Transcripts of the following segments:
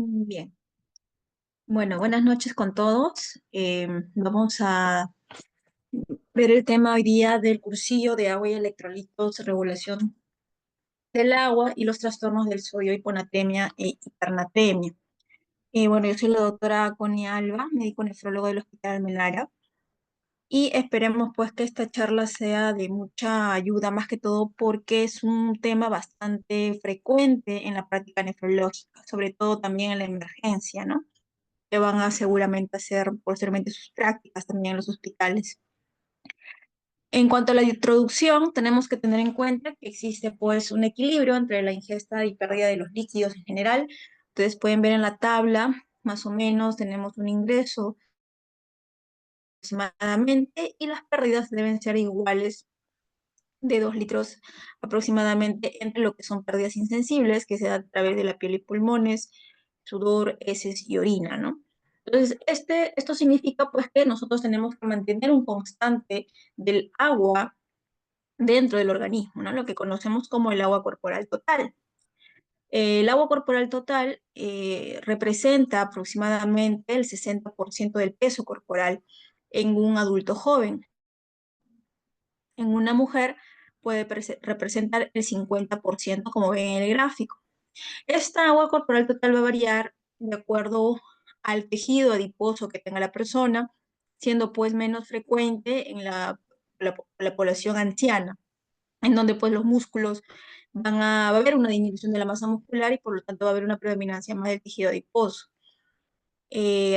Bien, bueno, buenas noches con todos. Vamos a ver el tema hoy día del cursillo de agua y electrolitos, regulación del agua y los trastornos del sodio, hiponatremia e hipernatremia. Bueno, yo soy la doctora Connie Alba, médico nefrólogo del Hospital Almenara, y esperemos pues que esta charla sea de mucha ayuda, más que todo porque es un tema bastante frecuente en la práctica nefrológica, sobre todo también en la emergencia, ¿no? Que van a seguramente hacer posteriormente sus prácticas también en los hospitales. En cuanto a la introducción, tenemos que tener en cuenta que existe pues un equilibrio entre la ingesta y pérdida de los líquidos en general. Ustedes pueden ver en la tabla, más o menos tenemos un ingreso aproximadamente y las pérdidas deben ser iguales de 2 litros aproximadamente entre lo que son pérdidas insensibles, que se da a través de la piel y pulmones, sudor, heces y orina, ¿no? Entonces, esto significa pues que nosotros tenemos que mantener un constante del agua dentro del organismo, ¿no? Lo que conocemos como el agua corporal total. El agua corporal total representa aproximadamente el 60% del peso corporal en un adulto joven. En una mujer puede representar el 50%, como ven en el gráfico. Esta agua corporal total va a variar de acuerdo al tejido adiposo que tenga la persona, siendo pues menos frecuente en la población anciana, en donde pues los músculos va a haber una disminución de la masa muscular y por lo tanto va a haber una predominancia más del tejido adiposo.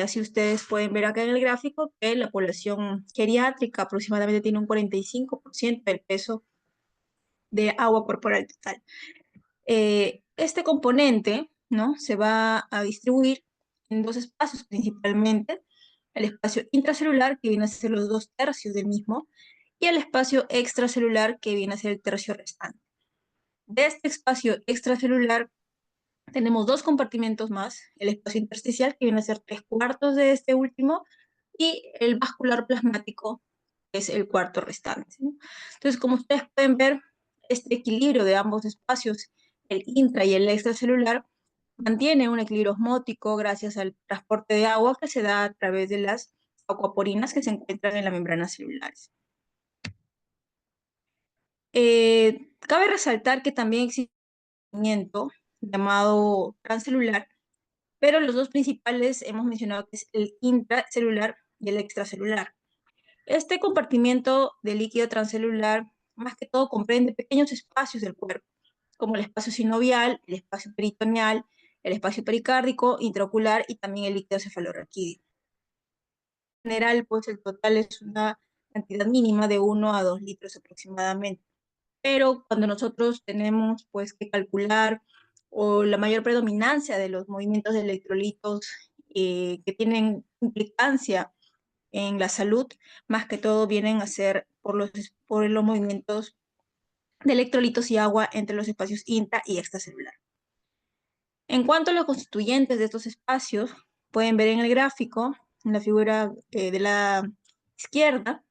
Así ustedes pueden ver acá en el gráfico que la población geriátrica aproximadamente tiene un 45% del peso de agua corporal total. Este componente, ¿no? Se va a distribuir en dos espacios principalmente, el espacio intracelular, que viene a ser los 2/3 del mismo, y el espacio extracelular, que viene a ser el tercio restante. De este espacio extracelular tenemos dos compartimentos más, el espacio intersticial, que viene a ser 3/4 de este último, y el vascular plasmático, que es el cuarto restante, ¿no? Entonces, como ustedes pueden ver, este equilibrio de ambos espacios, el intra y el extracelular, mantiene un equilibrio osmótico gracias al transporte de agua que se da a través de las acuaporinas que se encuentran en las membranas celulares. Cabe resaltar que también existe un movimiento llamado transcelular, pero los dos principales hemos mencionado que es el intracelular y el extracelular. Este compartimiento de líquido transcelular más que todo comprende pequeños espacios del cuerpo, como el espacio sinovial, el espacio peritoneal, el espacio pericárdico, intraocular y también el líquido cefalorraquídeo. En general, pues el total es una cantidad mínima de 1 a 2 litros aproximadamente. Pero cuando nosotros tenemos pues que calcular o la mayor predominancia de los movimientos de electrolitos que tienen implicancia en la salud, más que todo vienen a ser por los movimientos de electrolitos y agua entre los espacios intra y extracelular. En cuanto a los constituyentes de estos espacios, pueden ver en el gráfico, en la figura de la izquierda,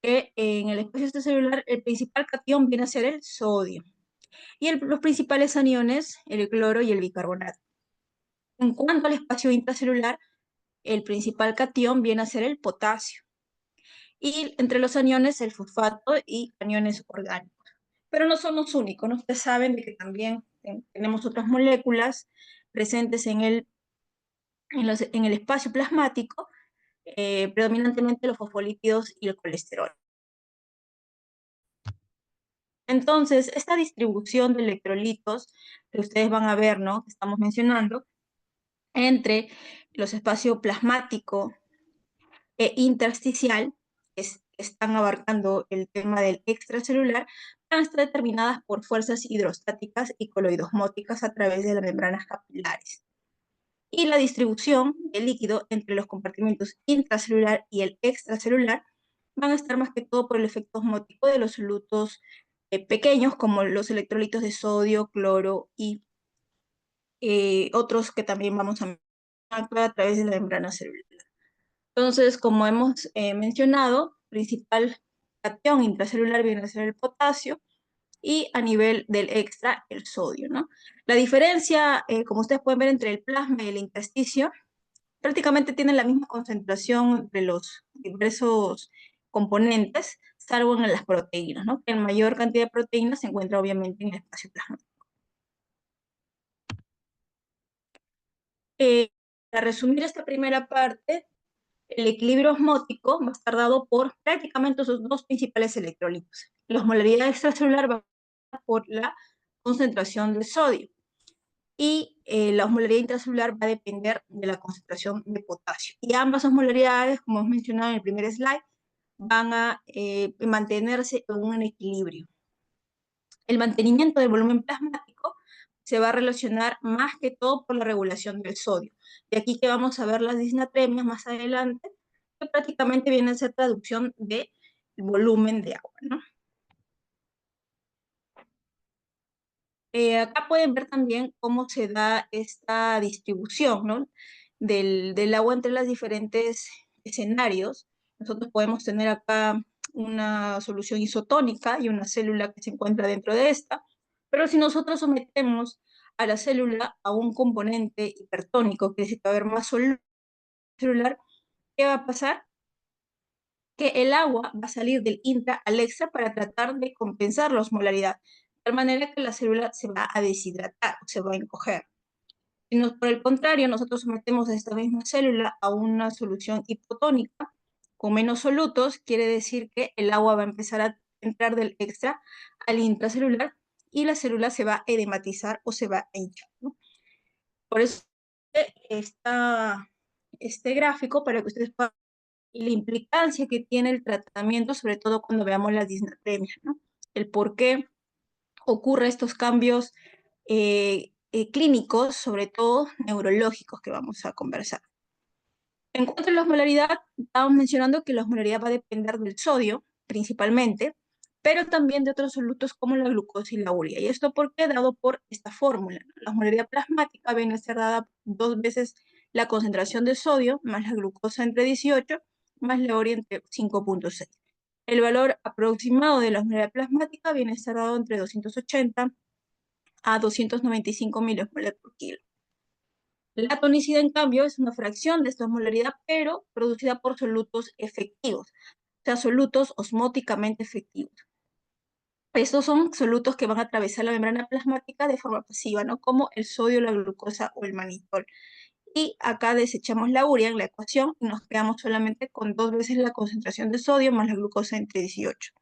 que en el espacio extracelular el principal catión viene a ser el sodio y los principales aniones, el cloro y el bicarbonato. En cuanto al espacio intracelular, el principal catión viene a ser el potasio y entre los aniones el fosfato y aniones orgánicos. Pero no son los únicos, ¿no? Ustedes saben de que también tenemos otras moléculas presentes en el espacio plasmático, predominantemente los fosfolípidos y el colesterol. Entonces, esta distribución de electrolitos que ustedes van a ver, ¿no? Que estamos mencionando, entre los espacios plasmático e intersticial, que están abarcando el tema del extracelular, van a estar determinadas por fuerzas hidrostáticas y coloidosmóticas a través de las membranas capilares. Y la distribución del líquido entre los compartimentos intracelular y el extracelular van a estar más que todo por el efecto osmótico de los solutos pequeños, como los electrolitos de sodio, cloro y otros que también vamos a actuar a través de la membrana celular. Entonces, como hemos mencionado, principal cation intracelular viene a ser el potasio y a nivel del extra el sodio, ¿no? La diferencia, como ustedes pueden ver, entre el plasma y el intersticio, prácticamente tienen la misma concentración de los diversos componentes, salvo en las proteínas, ¿no? Que en mayor cantidad de proteínas se encuentra obviamente en el espacio plasmático. Para resumir esta primera parte, el equilibrio osmótico va a estar dado por prácticamente sus dos principales electrolitos. La osmolaridad extracelular va por la concentración de sodio y la osmolaridad intracelular va a depender de la concentración de potasio. Y ambas osmolaridades, como hemos mencionado en el primer slide, van a mantenerse en un equilibrio. El mantenimiento del volumen plasmático se va a relacionar más que todo por la regulación del sodio. De aquí que vamos a ver las disnatremias más adelante, que prácticamente viene a ser traducción del volumen de agua, ¿no? Acá pueden ver también cómo se da esta distribución, ¿no? Del agua entre los diferentes escenarios. Nosotros podemos tener acá una solución isotónica y una célula que se encuentra dentro de esta, pero si nosotros sometemos a la célula a un componente hipertónico, que es decir, que va a haber más solución celular, ¿qué va a pasar? Que el agua va a salir del intra al extra para tratar de compensar la osmolaridad, de tal manera que la célula se va a deshidratar, se va a encoger. Si por el contrario, nosotros sometemos a esta misma célula a una solución hipotónica con menos solutos, quiere decir que el agua va a empezar a entrar del extra al intracelular y la célula se va a edematizar o se va a hinchar, ¿no? Por eso está este gráfico para que ustedes puedan y la implicancia que tiene el tratamiento, sobre todo cuando veamos las disnatremias, ¿no? El por qué ocurre estos cambios clínicos, sobre todo neurológicos, que vamos a conversar. En cuanto a la osmolaridad, estamos mencionando que la osmolaridad va a depender del sodio, principalmente, pero también de otros solutos como la glucosa y la urea. ¿Y esto por qué? Dado por esta fórmula. La osmolaridad plasmática viene a ser dada dos veces la concentración de sodio más la glucosa entre 18 más la urea entre 5,6. El valor aproximado de la osmolaridad plasmática viene a ser dado entre 280 a 295 miliosmolar por kilo. La tonicidad, en cambio, es una fracción de esta osmolaridad, pero producida por solutos efectivos, o sea, solutos osmóticamente efectivos. Estos son solutos que van a atravesar la membrana plasmática de forma pasiva, ¿no? Como el sodio, la glucosa o el manitol. Y acá desechamos la urea en la ecuación y nos quedamos solamente con dos veces la concentración de sodio más la glucosa entre 18.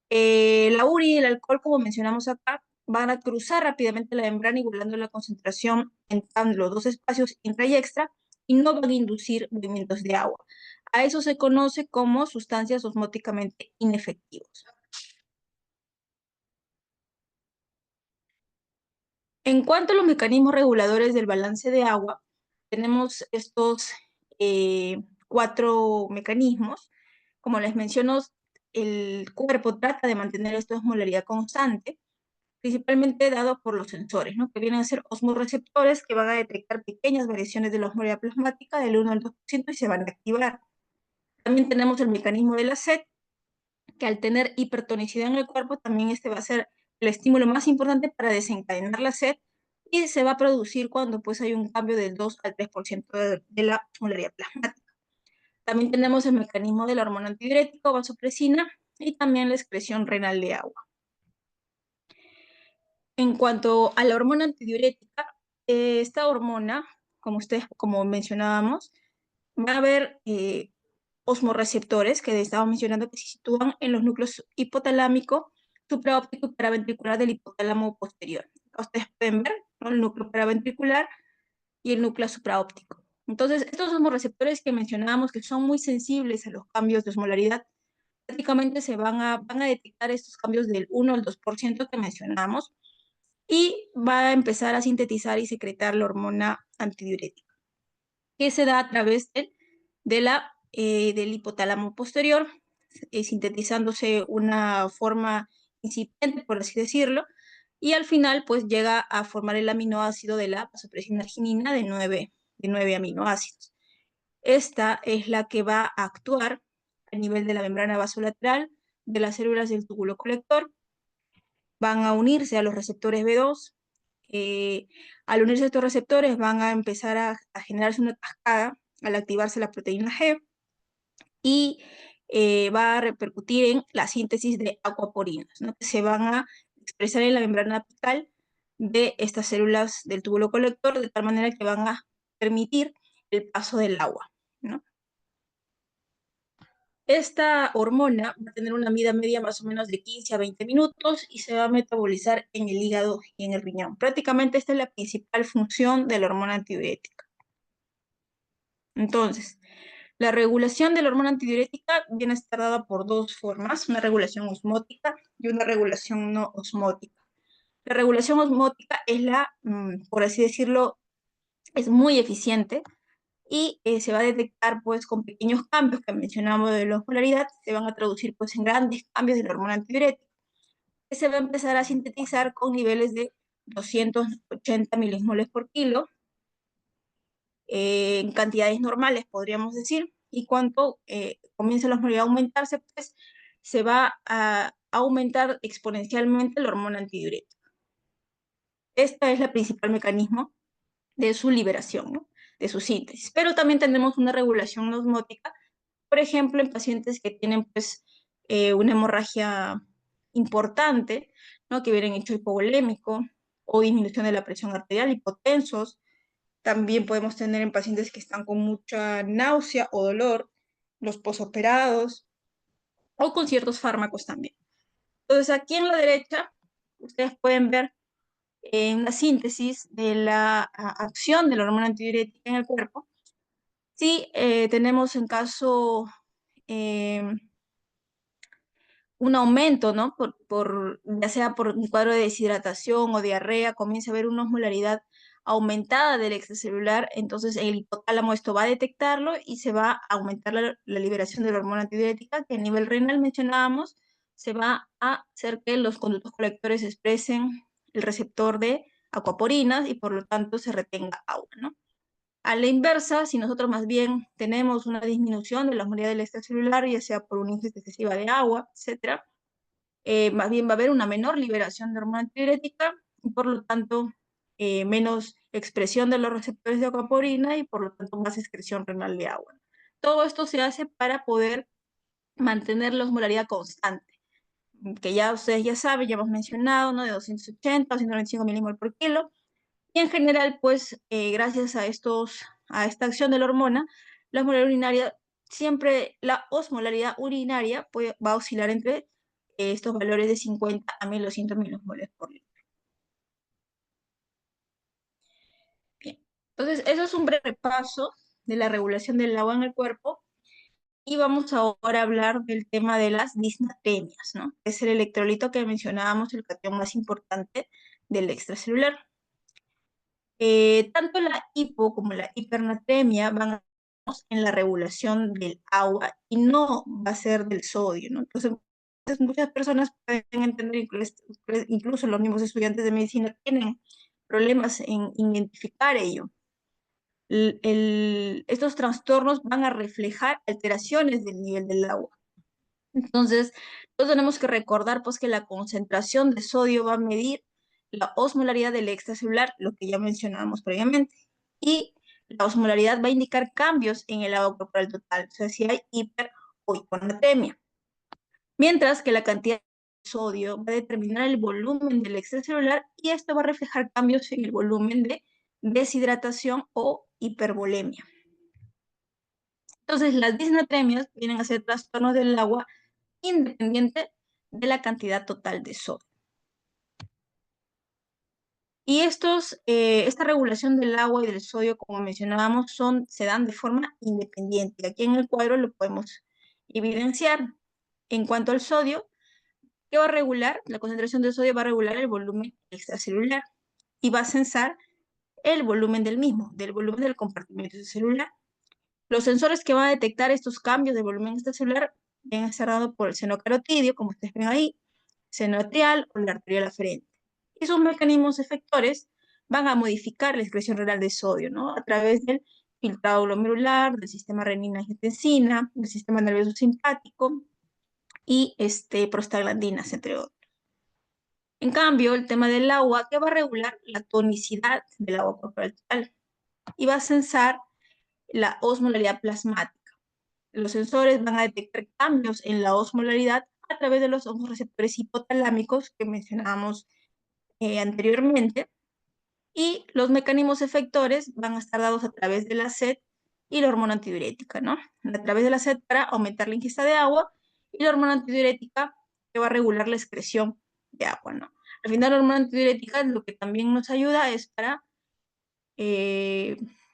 La urea y el alcohol, como mencionamos acá, van a cruzar rápidamente la membrana igualando la concentración en los dos espacios intra y extra y no van a inducir movimientos de agua. A eso se conoce como sustancias osmóticamente inefectivas. En cuanto a los mecanismos reguladores del balance de agua, tenemos estos cuatro mecanismos. Como les menciono, el cuerpo trata de mantener esta osmolaridad constante, principalmente dado por los sensores, ¿no? Que vienen a ser osmoreceptores que van a detectar pequeñas variaciones de la osmolaridad plasmática del 1 al 2% y se van a activar. También tenemos el mecanismo de la sed, que al tener hipertonicidad en el cuerpo, también este va a ser el estímulo más importante para desencadenar la sed y se va a producir cuando pues hay un cambio del 2 al 3% de la osmolaridad plasmática. También tenemos el mecanismo de la hormona antidiurética, vasopresina, y también la excreción renal de agua. En cuanto a la hormona antidiurética, esta hormona, como mencionábamos, va a haber osmoreceptores que estábamos mencionando que se sitúan en los núcleos hipotalámico, supraóptico y paraventricular del hipotálamo posterior. Ustedes pueden ver, ¿no?, el núcleo paraventricular y el núcleo supraóptico. Entonces, estos osmoreceptores que mencionábamos que son muy sensibles a los cambios de osmolaridad, prácticamente van a detectar estos cambios del 1 al 2% que mencionamos y va a empezar a sintetizar y secretar la hormona antidiurética, que se da a través del hipotálamo posterior, sintetizándose una forma incipiente, por así decirlo, y al final pues llega a formar el aminoácido de la vasopresina arginina de 9 aminoácidos. Esta es la que va a actuar a nivel de la membrana vasolateral de las células del túbulo colector van a unirse a los receptores B2. Al unirse a estos receptores van a empezar a generarse una cascada al activarse la proteína G y va a repercutir en la síntesis de acuaporinas, ¿no? Que se van a expresar en la membrana apical de estas células del túbulo colector, de tal manera que van a permitir el paso del agua, ¿no? Esta hormona va a tener una vida media más o menos de 15 a 20 minutos y se va a metabolizar en el hígado y en el riñón. Prácticamente esta es la principal función de la hormona antidiurética. Entonces, la regulación de la hormona antidiurética viene a estar dada por dos formas, una regulación osmótica y una regulación no osmótica. La regulación osmótica es por así decirlo, es muy eficiente y se va a detectar pues con pequeños cambios que mencionamos de la osmolaridad, se van a traducir pues en grandes cambios de la hormona antidiurética, que se va a empezar a sintetizar con niveles de 280 milismoles por kilo, en cantidades normales, podríamos decir, y cuando comienza la osmolaridad a aumentarse, pues se va a aumentar exponencialmente la hormona antidiurética. Este es el principal mecanismo de su liberación, ¿no? De su síntesis. Pero también tenemos una regulación osmótica, por ejemplo, en pacientes que tienen pues una hemorragia importante, ¿no? Que vienen hecho hipovolémico o disminución de la presión arterial, hipotensos. También podemos tener en pacientes que están con mucha náusea o dolor, los posoperados o con ciertos fármacos también. Entonces, aquí en la derecha, ustedes pueden ver una síntesis de la acción de la hormona antidiurética en el cuerpo. Si tenemos en caso eh, un aumento, ¿no? Ya sea por un cuadro de deshidratación o diarrea, comienza a haber una osmolaridad aumentada del extracelular, entonces el hipotálamo esto va a detectarlo y se va a aumentar la liberación de la hormona antidiurética, que a nivel renal mencionábamos, se va a hacer que los conductos colectores expresen el receptor de acuaporinas y por lo tanto se retenga agua, ¿no? A la inversa, si nosotros más bien tenemos una disminución de la osmolaridad del extracelular, ya sea por una ingesta excesiva de agua, etcétera, más bien va a haber una menor liberación de hormona antidiurética y por lo tanto menos expresión de los receptores de acuaporina y por lo tanto más excreción renal de agua. Todo esto se hace para poder mantener la osmolaridad constante, que ya ustedes ya saben, ya hemos mencionado, ¿no? De 280 a 195 milímoles por kilo. Y en general, pues, gracias a esta acción de la hormona, la osmolaridad urinaria, siempre la osmolaridad urinaria va a oscilar entre estos valores de 50 a 1200 milimoles por litro. Bien, entonces eso es un breve repaso de la regulación del agua en el cuerpo y vamos ahora a hablar del tema de las disnatremias, ¿no? Es el electrolito que mencionábamos, el catión más importante del extracelular. Tanto la hipo como la hipernatremia van a en la regulación del agua y no va a ser del sodio, ¿no? Entonces, muchas personas pueden entender, incluso los mismos estudiantes de medicina tienen problemas en identificar ello. Estos trastornos van a reflejar alteraciones del nivel del agua. Entonces, todos tenemos que recordar pues que la concentración de sodio va a medir la osmolaridad del extracelular, lo que ya mencionábamos previamente, y la osmolaridad va a indicar cambios en el agua corporal total, o sea, si hay hiper o hiponatremia. Mientras que la cantidad de sodio va a determinar el volumen del extracelular y esto va a reflejar cambios en el volumen de deshidratación o hipervolemia. Entonces, las disnatremias vienen a ser trastornos del agua independiente de la cantidad total de sodio. Y esta regulación del agua y del sodio, como mencionábamos, se dan de forma independiente. Aquí en el cuadro lo podemos evidenciar. En cuanto al sodio, ¿qué va a regular? La concentración de sodio va a regular el volumen extracelular y va a censar el volumen del mismo, del volumen del compartimento celular. Los sensores que van a detectar estos cambios de volumen extracelular vienen a ser dados por el seno carotidio, como ustedes ven ahí, seno atrial o la arterial aferente. Y sus mecanismos efectores van a modificar la excreción renal de sodio, ¿no? A través del filtrado glomerular, del sistema renina-angiotensina, del sistema nervioso simpático y prostaglandinas, entre otros. En cambio, el tema del agua, que va a regular la tonicidad del agua corporal total y va a censar la osmolaridad plasmática. Los sensores van a detectar cambios en la osmolaridad a través de los receptores hipotalámicos que mencionábamos anteriormente, y los mecanismos efectores van a estar dados a través de la sed y la hormona antidiurética, ¿no? A través de la sed para aumentar la ingesta de agua y la hormona antidiurética que va a regular la excreción de agua, ¿no? Al final, la hormona antidiurética lo que también nos ayuda es para,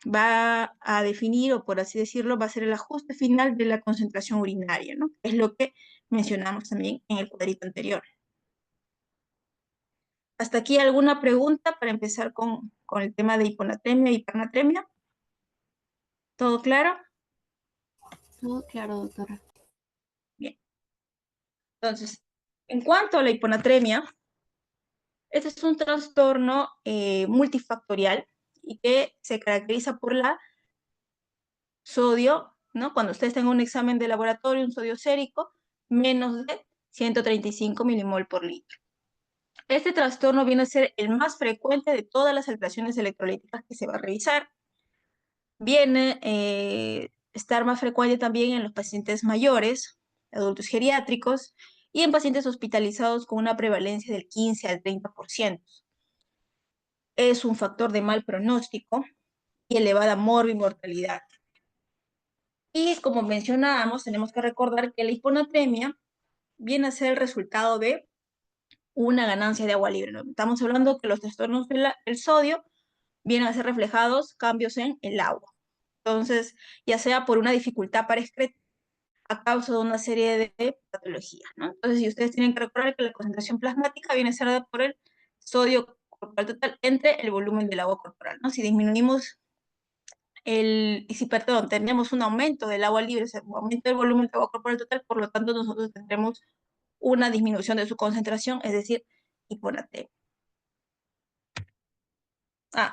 va a definir, o por así decirlo, va a ser el ajuste final de la concentración urinaria, ¿no? Es lo que mencionamos también en el cuadrito anterior. ¿Hasta aquí alguna pregunta para empezar con el tema de hiponatremia y hipernatremia? ¿Todo claro? Todo claro, doctora. Bien. Entonces, en cuanto a la hiponatremia, este es un trastorno multifactorial y que se caracteriza por la sodio, ¿no? Cuando ustedes tengan un examen de laboratorio, un sodio sérico, menos de 135 milimol por litro. Este trastorno viene a ser el más frecuente de todas las alteraciones electrolíticas que se va a revisar. Viene a estar más frecuente también en los pacientes mayores, adultos geriátricos, y en pacientes hospitalizados con una prevalencia del 15 al 30%. Es un factor de mal pronóstico y elevada morbimortalidad. Y como mencionábamos, tenemos que recordar que la hiponatremia viene a ser el resultado de una ganancia de agua libre, ¿no? Estamos hablando que los trastornos del sodio vienen a ser reflejados cambios en el agua. Entonces, ya sea por una dificultad para excretar a causa de una serie de patologías, ¿no? Entonces, si ustedes tienen que recordar que la concentración plasmática viene a ser dada por el sodio corporal total entre el volumen del agua corporal, ¿no? Si disminuimos perdón, tenemos un aumento del agua libre, o sea, un aumento del volumen del agua corporal total, por lo tanto, nosotros tendremos una disminución de su concentración, es decir, hiponatremia.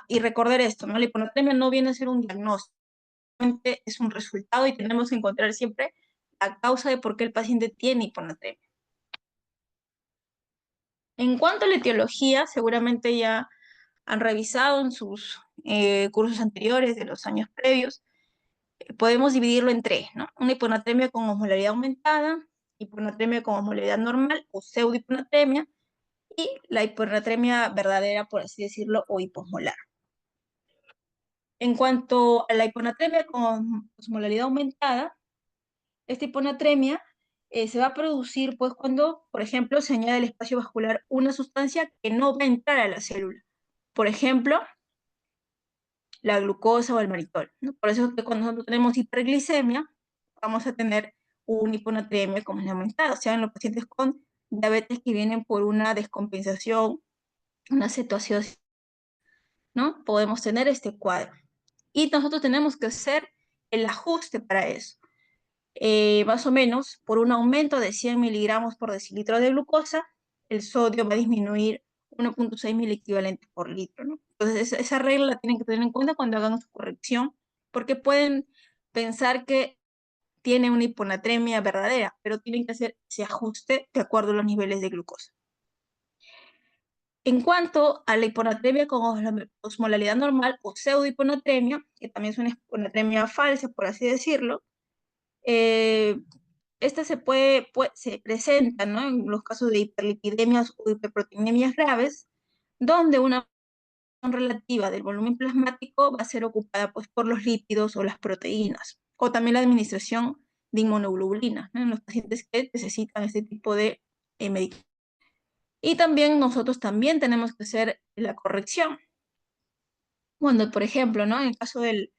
Y recordar esto, ¿no? La hiponatremia no viene a ser un diagnóstico, es un resultado y tenemos que encontrar siempre la causa de por qué el paciente tiene hiponatremia. En cuanto a la etiología, seguramente ya han revisado en sus cursos anteriores de los años previos, podemos dividirlo en tres, ¿no? Una hiponatremia con osmolaridad aumentada, hiponatremia con osmolaridad normal o pseudohiponatremia, y la hiponatremia verdadera, por así decirlo, o hiposmolar. En cuanto a la hiponatremia con osmolaridad aumentada, esta hiponatremia se va a producir pues cuando, por ejemplo, se añade al espacio vascular una sustancia que no va a entrar a la célula. Por ejemplo, la glucosa o el mannitol, ¿no? Por eso es que cuando nosotros tenemos hiperglicemia, vamos a tener una hiponatremia como es aumentada, o sea, en los pacientes con diabetes que vienen por una descompensación, una cetoacidosis, ¿no? Podemos tener este cuadro. Y nosotros tenemos que hacer el ajuste para eso. Más o menos, por un aumento de 100 miligramos por decilitro de glucosa, el sodio va a disminuir 1.6 miliequivalentes por litro, ¿no? Entonces, esa regla la tienen que tener en cuenta cuando hagan su corrección, porque pueden pensar que tiene una hiponatremia verdadera, pero tienen que hacer ese ajuste de acuerdo a los niveles de glucosa. En cuanto a la hiponatremia con osmolaridad normal o pseudohiponatremia, que también es una hiponatremia falsa, por así decirlo, esta se presenta, ¿no? En los casos de hiperlipidemias o hiperproteinemias graves, donde una relativa del volumen plasmático va a ser ocupada pues, por los lípidos o las proteínas, o también la administración de inmunoglobulinas, ¿no? En los pacientes que necesitan este tipo de medicamentos. Y también nosotros también tenemos que hacer la corrección. Cuando, por ejemplo, ¿no? En el caso de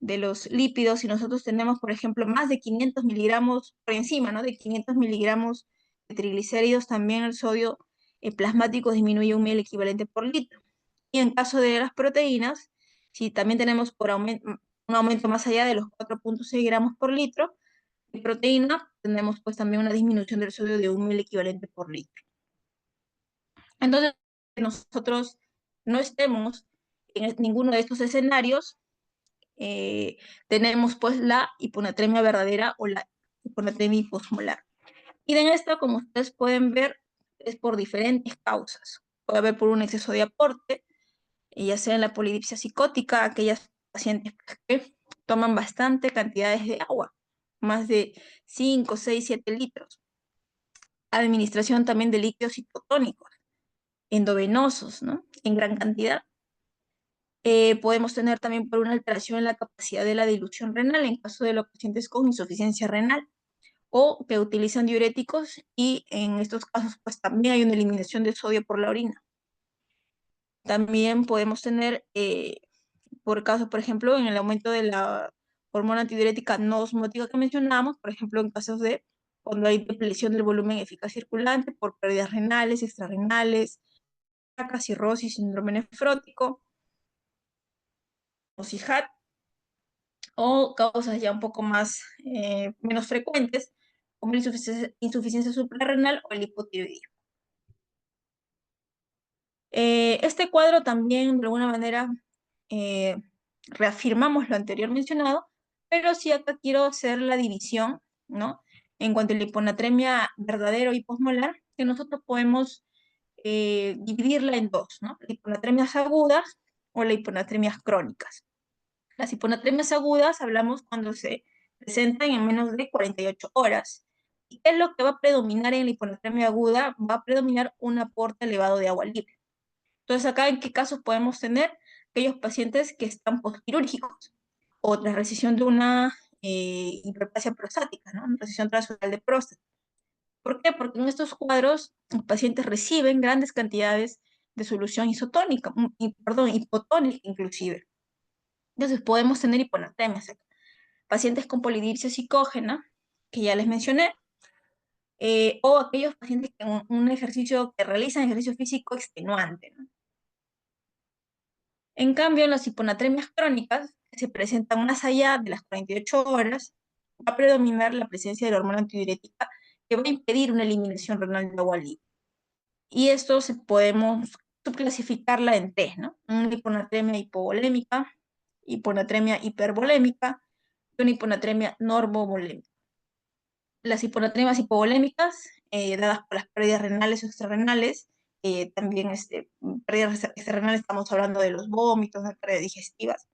los lípidos, si nosotros tenemos, por ejemplo, más de 500 miligramos por encima, ¿no? De 500 miligramos de triglicéridos, también el sodio plasmático disminuye 1 ml equivalente por litro. Y en caso de las proteínas, si también tenemos un aumento más allá de los 4.6 gramos por litro de proteína, tenemos pues también una disminución del sodio de 1 ml equivalente por litro. Entonces, nosotros no estemos en ninguno de estos escenarios, tenemos pues la hiponatremia verdadera o la hiponatremia hiposmolar. Y en esta, como ustedes pueden ver, es por diferentes causas. Puede haber por un exceso de aporte, ya sea en la polidipsia psicótica, aquellas pacientes que toman bastante cantidades de agua, más de 5, 6, 7 litros. Administración también de líquidos hipotónicos, endovenosos, ¿no? En gran cantidad. Podemos tener también por una alteración en la capacidad de la dilución renal en caso de los pacientes con insuficiencia renal o que utilizan diuréticos y en estos casos pues también hay una eliminación de sodio por la orina. También podemos tener, por caso, por ejemplo, en el aumento de la hormona antidiurética no osmótica que mencionamos, por ejemplo, en casos de cuando hay depresión del volumen eficaz circulante por pérdidas renales, extrarrenales, cirrosis, síndrome nefrótico, o CIJAT, o causas ya un poco más, menos frecuentes, como la insuficiencia suprarrenal o el hipotiroidismo. Este cuadro también, de alguna manera, eh, reafirmamos lo anterior mencionado, pero sí acá quiero hacer la división, ¿no? En cuanto a la hiponatremia verdadera y posmolar, que nosotros podemos dividirla en dos, ¿no? La hiponatremias agudas o las hiponatremias crónicas. Las hiponatremias agudas hablamos cuando se presentan en menos de 48 horas. ¿Y qué es lo que va a predominar en la hiponatremia aguda? Va a predominar un aporte elevado de agua libre. Entonces, acá, ¿en qué casos podemos tener aquellos pacientes que están postquirúrgicos o tras resección de una hiperplasia prostática, ¿no? Una resección transvaginal de próstata? ¿Por qué? Porque en estos cuadros los pacientes reciben grandes cantidades de solución isotónica, perdón, hipotónica inclusive. Entonces, podemos tener hiponatremias acá. Pacientes con polidipsia psicógena, que ya les mencioné, o aquellos pacientes que realizan ejercicio físico extenuante, ¿no? En cambio, en las hiponatremias crónicas, que se presentan más allá de las 48 horas, va a predominar la presencia de la hormona antidiurética que va a impedir una eliminación renal de agua libre. Y esto podemos subclasificarla en tres, ¿no? Una hiponatremia hipovolémica, hiponatremia hipervolémica y una hiponatremia normovolémica. Las hiponatremias hipovolémicas, dadas por las pérdidas renales o extrarrenales, también pérdidas extrarrenales, estamos hablando de los vómitos, de pérdidas digestivas.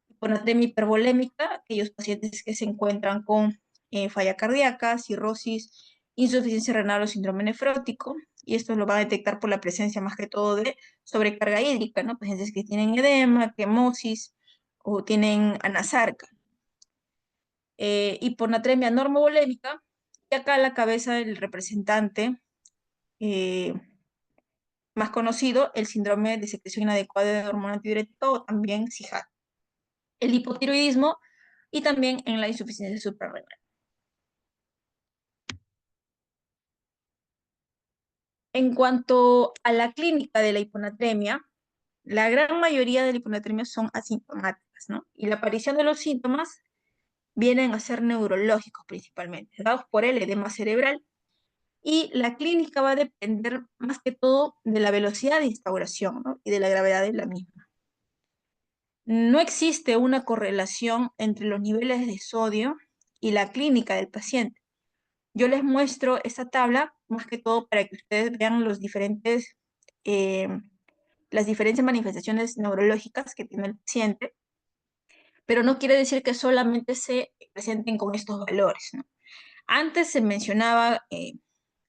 Hiponatremia hipervolémica, aquellos pacientes que se encuentran con falla cardíaca, cirrosis, insuficiencia renal o síndrome nefrótico, y esto lo van a detectar por la presencia más que todo de sobrecarga hídrica, ¿no? Pacientes que tienen edema, quemosis o tienen anasarca. Hiponatremia normovolémica, y acá a la cabeza del representante eh, más conocido, el síndrome de secreción inadecuada de hormona antidiurética o también CIJAT. El hipotiroidismo y también en la insuficiencia suprarrenal. En cuanto a la clínica de la hiponatremia, la gran mayoría de la hiponatremia son asintomáticas, ¿no? Y la aparición de los síntomas vienen a ser neurológicos principalmente, dados por el edema cerebral. Y la clínica va a depender más que todo de la velocidad de instauración, ¿no? Y de la gravedad de la misma. No existe una correlación entre los niveles de sodio y la clínica del paciente. Yo les muestro esta tabla más que todo para que ustedes vean eh, las diferentes manifestaciones neurológicas que tiene el paciente, pero no quiere decir que solamente se presenten con estos valores, ¿no? Antes se mencionaba,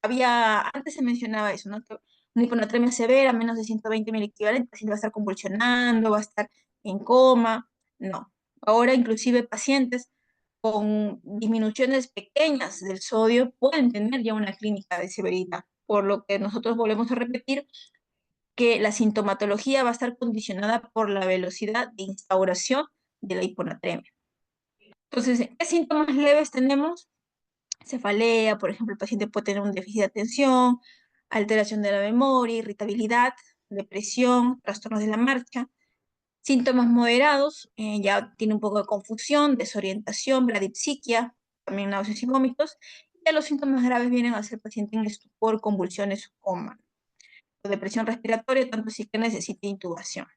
antes se mencionaba eso, ¿no? Que una hiponatremia severa, menos de 120 mil equivalentes, el paciente va a estar convulsionando, va a estar en coma. No. Ahora, inclusive, pacientes con disminuciones pequeñas del sodio pueden tener ya una clínica de severidad, por lo que nosotros volvemos a repetir que la sintomatología va a estar condicionada por la velocidad de instauración de la hiponatremia. Entonces, ¿qué síntomas leves tenemos? Cefalea, por ejemplo, el paciente puede tener un déficit de atención, alteración de la memoria, irritabilidad, depresión, trastornos de la marcha. Síntomas moderados, ya tiene un poco de confusión, desorientación, bradipsiquia, también náuseas y vómitos. Y los síntomas graves vienen a ser paciente en estupor, convulsiones o coma. O depresión respiratoria, tanto si que necesita intubación.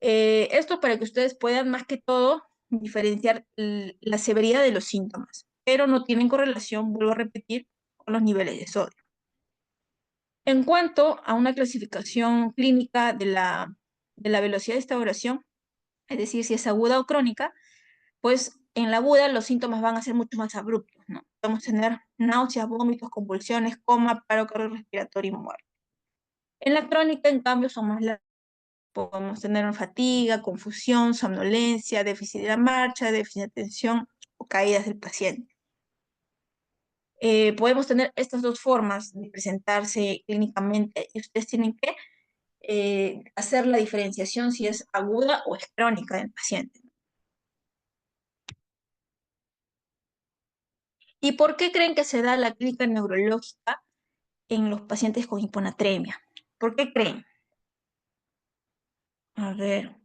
Esto para que ustedes puedan más que todo diferenciar la severidad de los síntomas, pero no tienen correlación, vuelvo a repetir, con los niveles de sodio. En cuanto a una clasificación clínica de la velocidad de esta oración, es decir, si es aguda o crónica, pues en la aguda los síntomas van a ser mucho más abruptos, ¿no? Vamos a tener náuseas, vómitos, convulsiones, coma, paro cardiorrespiratorio y muerte. En la crónica, en cambio, son más largas. Podemos tener fatiga, confusión, somnolencia, déficit de la marcha, déficit de atención o caídas del paciente. Podemos tener estas dos formas de presentarse clínicamente y ustedes tienen que hacer la diferenciación si es aguda o es crónica del paciente. ¿Y por qué creen que se da la clínica neurológica en los pacientes con hiponatremia? ¿Por qué creen? A ver.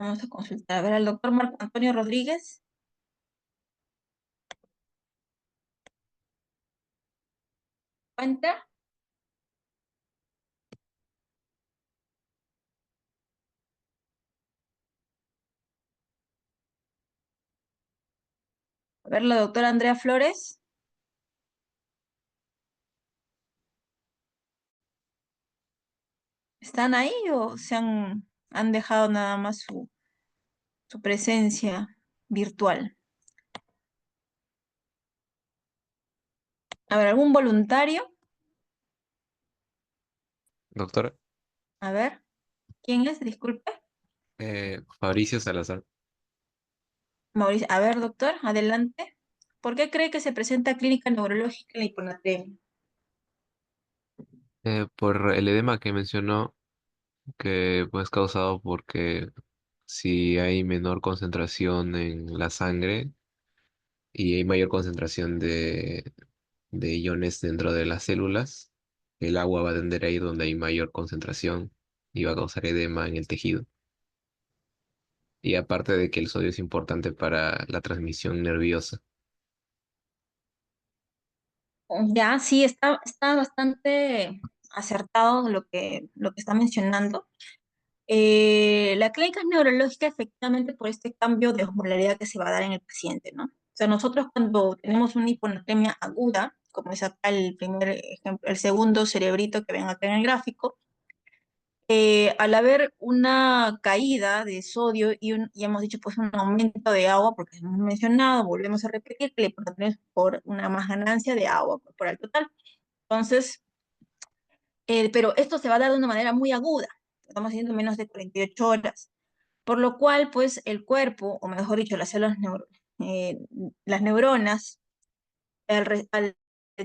Vamos a consultar. A ver, al doctor Marco Antonio Rodríguez. ¿Cuenta? A ver, la doctora Andrea Flores. ¿Están ahí o han dejado nada más su presencia virtual? A ver, ¿algún voluntario? Doctora, A ver, ¿quién es? Disculpe. Fabricio Salazar. Mauricio. A ver, doctor, adelante. ¿Por qué cree que se presenta clínica neurológica en la hiponatremia? Por el edema que mencionó, que pues causado porque si hay menor concentración en la sangre y hay mayor concentración de iones dentro de las células, el agua va a tender ahí donde hay mayor concentración y va a causar edema en el tejido. Y aparte de que el sodio es importante para la transmisión nerviosa. Ya, sí, está bastante acertado lo que está mencionando. La clínica es neurológica efectivamente por este cambio de osmolaridad que se va a dar en el paciente, ¿no? O sea, nosotros cuando tenemos una hiponatremia aguda, como es acá el primer ejemplo, el segundo cerebrito que ven acá en el gráfico, al haber una caída de sodio y hemos dicho pues un aumento de agua, porque hemos mencionado, volvemos a repetir que la hiponatremia es por una más ganancia de agua corporal total. Entonces, pero esto se va a dar de una manera muy aguda, estamos haciendo menos de 48 horas. Por lo cual, pues, el cuerpo, o mejor dicho, eh, las neuronas, al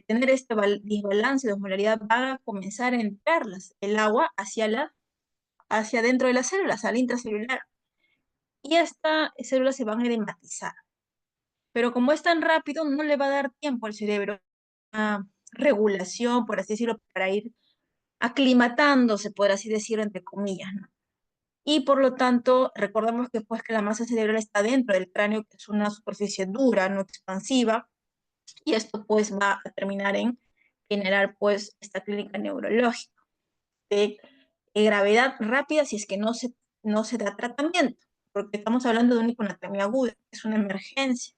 tener este desbalance de osmolaridad, van a comenzar a entrar el agua hacia dentro de las células, al intracelular. Y estas células se van a edematizar. Pero como es tan rápido, no le va a dar tiempo al cerebro a regulación, por así decirlo, para ir aclimatándose, por así decirlo, entre comillas, ¿no? Y por lo tanto, recordemos que pues que la masa cerebral está dentro del cráneo, que es una superficie dura, no expansiva, y esto pues va a terminar en generar pues esta clínica neurológica de gravedad rápida si es que no se da tratamiento, porque estamos hablando de una hiponatremia aguda, es una emergencia.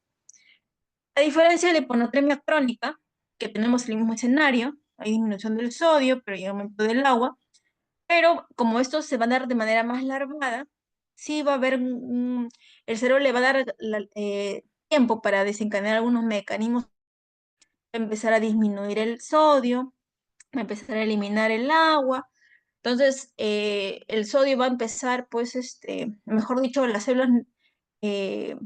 A diferencia de la hiponatremia crónica, que tenemos el mismo escenario, hay disminución del sodio, pero hay aumento del agua, pero como esto se va a dar de manera más larvada, sí va a haber, el cerebro le va a dar tiempo para desencadenar algunos mecanismos, empezar a disminuir el sodio, empezar a eliminar el agua. Entonces, el sodio va a empezar, pues, mejor dicho, las células eh,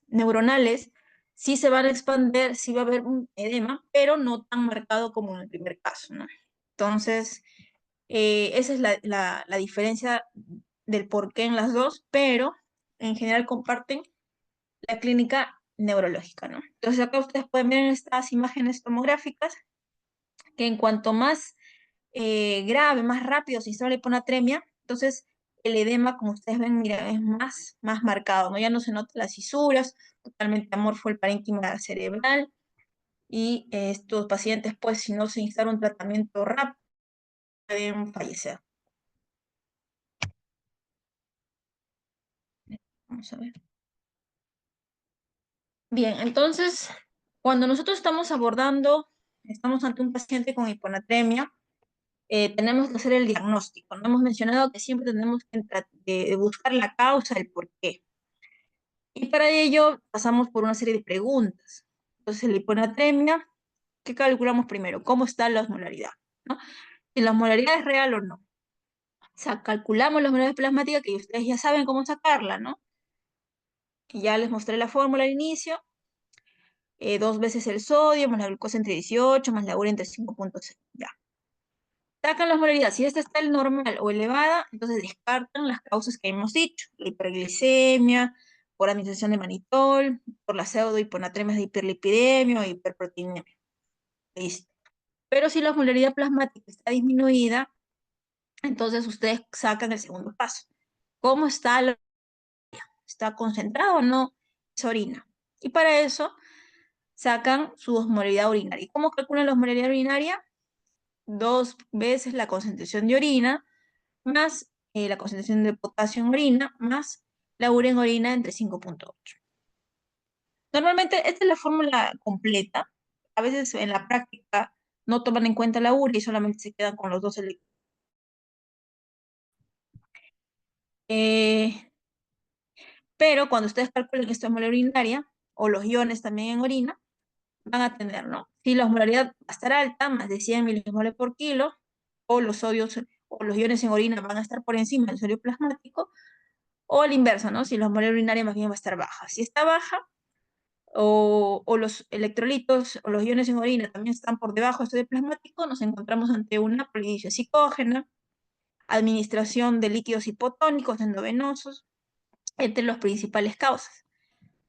neuronales sí se van a expandir, sí va a haber un edema, pero no tan marcado como en el primer caso, ¿no? Entonces, esa es la diferencia del por qué en las dos, pero en general comparten la clínica neurológica, ¿no? Entonces acá ustedes pueden ver en estas imágenes tomográficas que en cuanto más grave, más rápido se instala la hiponatremia, entonces el edema, como ustedes ven, mira, es más marcado, ¿no? Ya no se notan las fisuras, totalmente amorfo el parénquima cerebral, y estos pacientes, pues, si no se instala un tratamiento rápido, pueden fallecer. Vamos a ver. Bien, entonces, Cuando nosotros estamos ante un paciente con hiponatremia, tenemos que hacer el diagnóstico, ¿no? Hemos mencionado que siempre tenemos que buscar la causa, el por qué. Y para ello pasamos por una serie de preguntas. Entonces, la hiponatremia, ¿qué calculamos primero? ¿Cómo está la osmolaridad? ¿No? Si la osmolaridad es real o no. O sea, calculamos la osmolaridad plasmática, que ustedes ya saben cómo sacarla, ¿no? Y ya les mostré la fórmula al inicio. 2 veces el sodio, más la glucosa entre 18, más la urea entre 5,6. Ya. Sacan la osmolaridad. Si esta está el normal o elevada, entonces descartan las causas que hemos dicho. La hiperglicemia, por administración de manitol, por la pseudohiponatremia de hiperlipidemia o hiperproteinemia. Listo. Pero si la osmolaridad plasmática está disminuida, entonces ustedes sacan el segundo paso. ¿Cómo está la ¿Está concentrado o no esa orina? Y para eso sacan su osmolaridad urinaria. ¿Y cómo calculan la osmolaridad urinaria? 2 veces la concentración de orina más la concentración de potasio en orina más la urea en orina entre 5,8. Normalmente esta es la fórmula completa. A veces en la práctica no toman en cuenta la urea y solamente se quedan con los dos electrones. Pero cuando ustedes calculen esta osmolaridad urinaria o los iones también en orina, van a tener, ¿no? Si la osmolaridad va a estar alta, más de 100 milimoles por kilo, o los sodios o los iones en orina van a estar por encima del sodio plasmático, o la inversa, ¿no? Si la osmolaridad urinaria más bien va a estar baja. Si está baja, o los electrolitos o los iones en orina también están por debajo del sodio plasmático, nos encontramos ante una polidipsia psicógena, administración de líquidos hipotónicos endovenosos, entre las principales causas.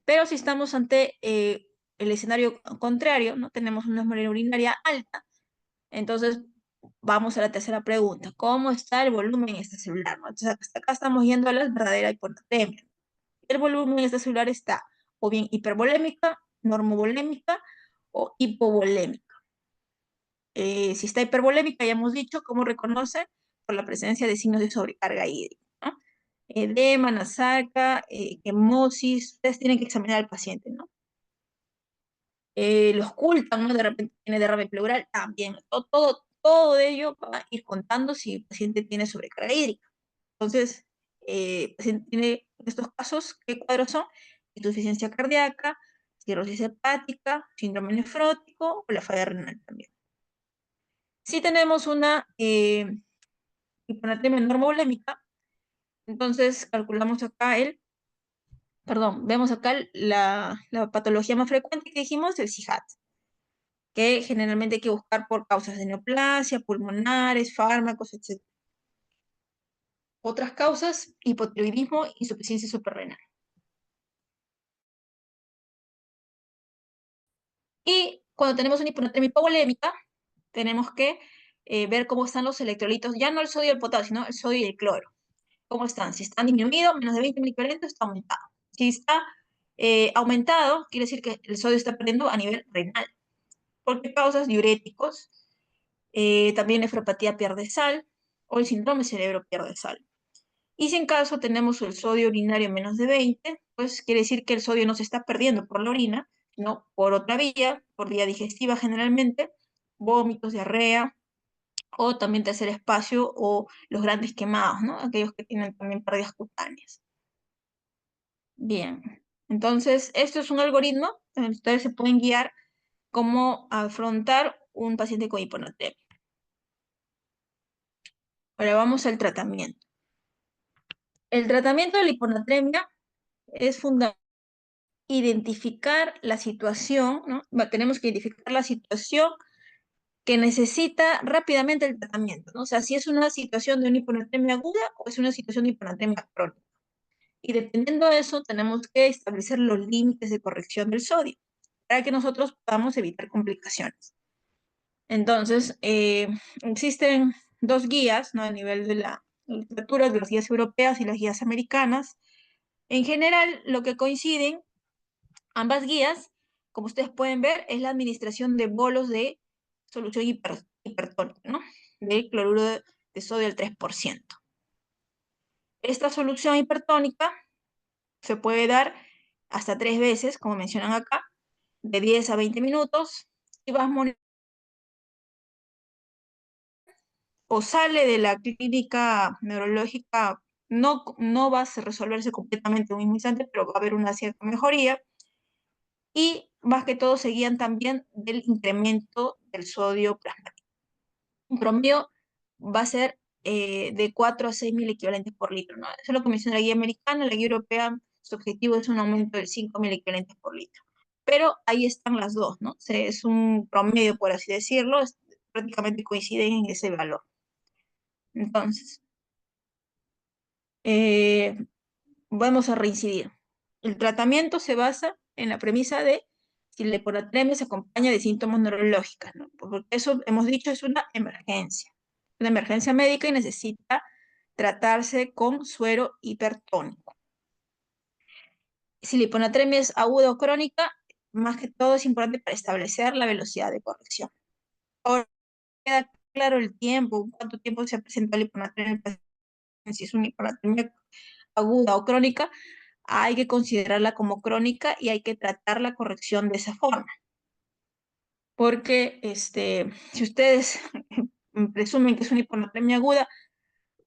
Pero si estamos ante el escenario contrario, ¿no? Tenemos una osmolaridad urinaria alta, entonces vamos a la tercera pregunta. ¿Cómo está el volumen extracelular? ¿No? Entonces hasta acá estamos yendo a la verdadera hiponatremia. El volumen extracelular está o bien hipervolémica, normovolémica o hipovolémica. Si está hipervolémica, ya hemos dicho cómo reconoce por la presencia de signos de sobrecarga hídrica, ¿no? Edema, nasaca, hemosis, ustedes tienen que examinar al paciente, ¿no? Lo ocultan, ¿no? De repente tiene derrame pleural, también. Todo de ello va a ir contando si el paciente tiene sobrecarga hídrica. Entonces, el paciente tiene, en estos casos, ¿qué cuadros son? Insuficiencia cardíaca, cirrosis hepática, síndrome nefrótico o la falla renal también. Si tenemos una hiponatremia normovolémica, entonces calculamos acá vemos acá la patología más frecuente que dijimos, el CIJAT, que generalmente hay que buscar por causas de neoplasia, pulmonares, fármacos, etc. Otras causas, hipotiroidismo, insuficiencia suprarrenal. Y cuando tenemos una hiponatremia hipovolémica, tenemos que ver cómo están los electrolitos, ya no el sodio y el potasio, sino el sodio y el cloro. ¿Cómo están? Si están disminuidos, menos de 20 milicuarentos, está aumentado. Si está aumentado, quiere decir que el sodio está perdiendo a nivel renal. ¿Por qué causas? Diuréticos, también nefropatía pierde sal, o el síndrome cerebro pierde sal. Y si en caso tenemos el sodio urinario menos de 20, pues quiere decir que el sodio no se está perdiendo por la orina, sino por otra vía, por vía digestiva generalmente, vómitos, diarrea, o también tercer espacio, o los grandes quemados, ¿no? Aquellos que tienen también pérdidas cutáneas. Bien, entonces esto es un algoritmo donde ustedes se pueden guiar cómo afrontar un paciente con hiponatremia. Ahora vamos al tratamiento. El tratamiento de la hiponatremia es fundamental. Identificar la situación, ¿no? Tenemos que identificar la situación que necesita rápidamente el tratamiento, ¿no? O sea, si es una situación de una hiponatremia aguda o es una situación de hiponatremia crónica. Y dependiendo de eso, tenemos que establecer los límites de corrección del sodio para que nosotros podamos evitar complicaciones. Entonces, existen dos guías, ¿no? A nivel de la literatura, de las guías europeas y las guías americanas. En general, lo que coinciden ambas guías, como ustedes pueden ver, es la administración de bolos de solución hipertónica, ¿no? De cloruro de sodio al 3%. Esta solución hipertónica se puede dar hasta 3 veces, como mencionan acá, de 10 a 20 minutos y vas monitoreando o sale de la clínica neurológica, no va a resolverse completamente en un mismo instante, pero va a haber una cierta mejoría. Y más que todo se guían también del incremento del sodio plasmático. En promedio va a ser de 4 a 6 mil equivalentes por litro, ¿no? Eso es lo que menciona la guía americana. La guía europea, su objetivo es un aumento de 5 mil equivalentes por litro. Pero ahí están las dos, ¿no? Es un promedio, por así decirlo, prácticamente coinciden en ese valor. Entonces, vamos a reincidir. El tratamiento se basa en la premisa de si la hiponatremia se acompaña de síntomas neurológicos, ¿no? Porque eso, hemos dicho, es una emergencia médica y necesita tratarse con suero hipertónico. Si la hiponatremia es aguda o crónica, más que todo es importante para establecer la velocidad de corrección. Ahora queda claro el tiempo, cuánto tiempo se presenta la hiponatremia, si es una hiponatremia aguda o crónica, hay que considerarla como crónica y hay que tratar la corrección de esa forma. Porque si ustedes presumen que es una hiponatremia aguda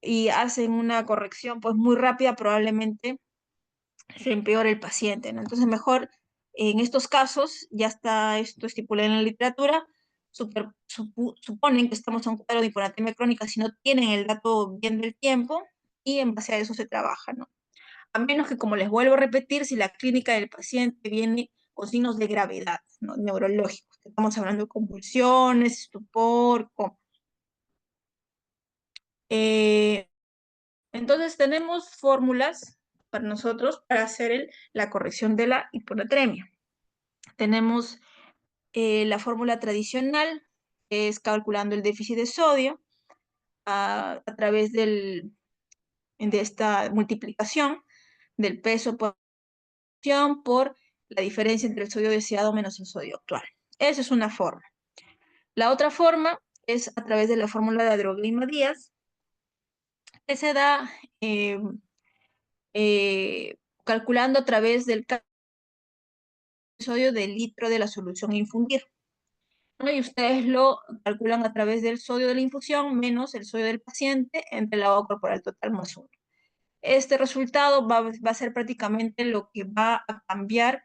y hacen una corrección pues muy rápida, probablemente se empeore el paciente, ¿no? Entonces mejor en estos casos, ya está esto estipulado en la literatura, suponen que estamos en un cuadro de hiponatremia crónica si no tienen el dato bien del tiempo y en base a eso se trabaja, ¿no? A menos que, como les vuelvo a repetir, si la clínica del paciente viene con signos de gravedad, ¿no? Neurológicos. Estamos hablando de convulsiones, estupor. Eh, entonces tenemos fórmulas para nosotros para hacer la corrección de la hiponatremia. Tenemos la fórmula tradicional, que es calculando el déficit de sodio a través de esta multiplicación del peso por la diferencia entre el sodio deseado menos el sodio actual. Esa es una forma. La otra forma es a través de la fórmula de Adroglima-Díaz, que se da calculando a través del sodio del litro de la solución a infundir, ¿no? Y ustedes lo calculan a través del sodio de la infusión menos el sodio del paciente entre el agua corporal total más 1. Este resultado va a ser prácticamente lo que va a cambiar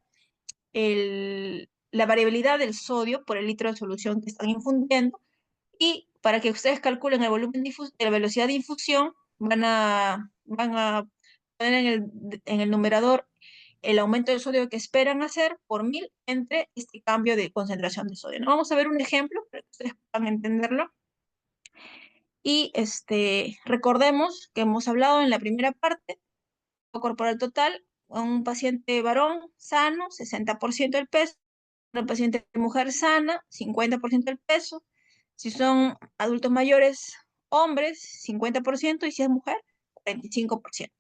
la variabilidad del sodio por el litro de solución que están infundiendo, y para que ustedes calculen el volumen de la velocidad de infusión, van a poner en el numerador el aumento del sodio que esperan hacer por 1000 entre este cambio de concentración de sodio, ¿no? Vamos a ver un ejemplo para que ustedes puedan entenderlo. Y recordemos que hemos hablado en la primera parte, corporal total, a un paciente varón sano, 60% del peso, una paciente mujer sana, 50% del peso. Si son adultos mayores, hombres, 50%, y si es mujer, 45%.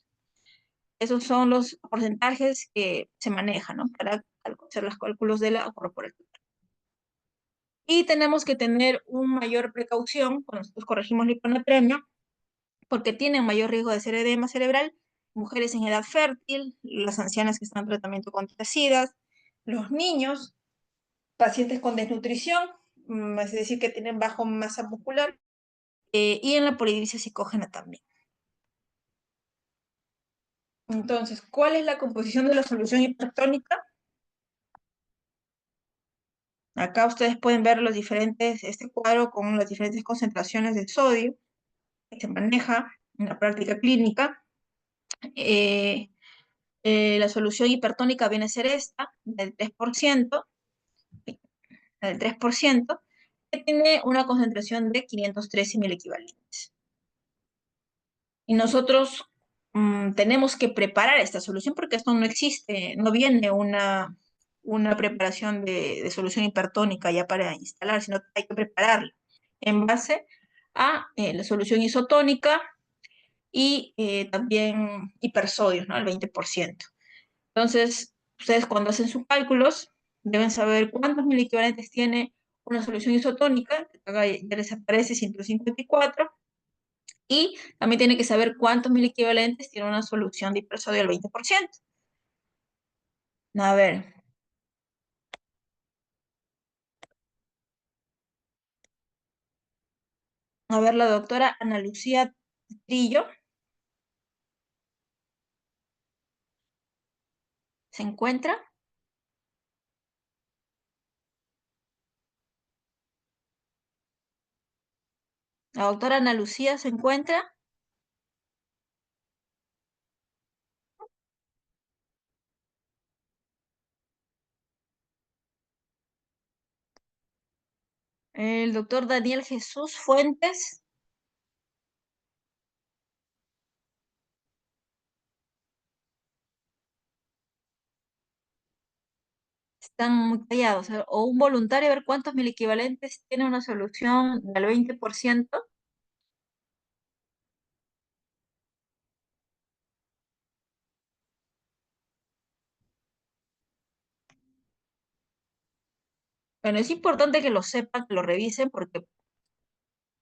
Esos son los porcentajes que se manejan, ¿no? Para hacer los cálculos de la corporal. Y tenemos que tener una mayor precaución cuando nosotros corregimos la hiponatremia, porque tienen mayor riesgo de hacer edema cerebral mujeres en edad fértil, las ancianas que están en tratamiento contra SIDA, los niños, pacientes con desnutrición, es decir, que tienen bajo masa muscular, y en la polidipsia psicógena también. Entonces, ¿cuál es la composición de la solución hipertónica? Acá ustedes pueden ver este cuadro con las diferentes concentraciones de sodio que se maneja en la práctica clínica. La solución hipertónica viene a ser esta, del 3%, que tiene una concentración de 513 mil equivalentes. Y nosotros tenemos que preparar esta solución porque esto no existe, no viene una preparación de solución hipertónica ya para instalar, sino que hay que prepararla en base a la solución isotónica y también hipersodios, ¿no? El 20%. Entonces, ustedes cuando hacen sus cálculos deben saber cuántos mil equivalentes tiene una solución isotónica, acá ya les aparece 154, y también tiene que saber cuántos mil equivalentes tiene una solución de hipersodio del 20%. A ver, A ver, la doctora Ana Lucía Trillo se encuentra. La doctora Ana Lucía se encuentra. El doctor Daniel Jesús Fuentes. Están muy callados. O un voluntario, a ver cuántos miliquivalentes tiene una solución del 20%. Bueno, es importante que lo sepan, que lo revisen, porque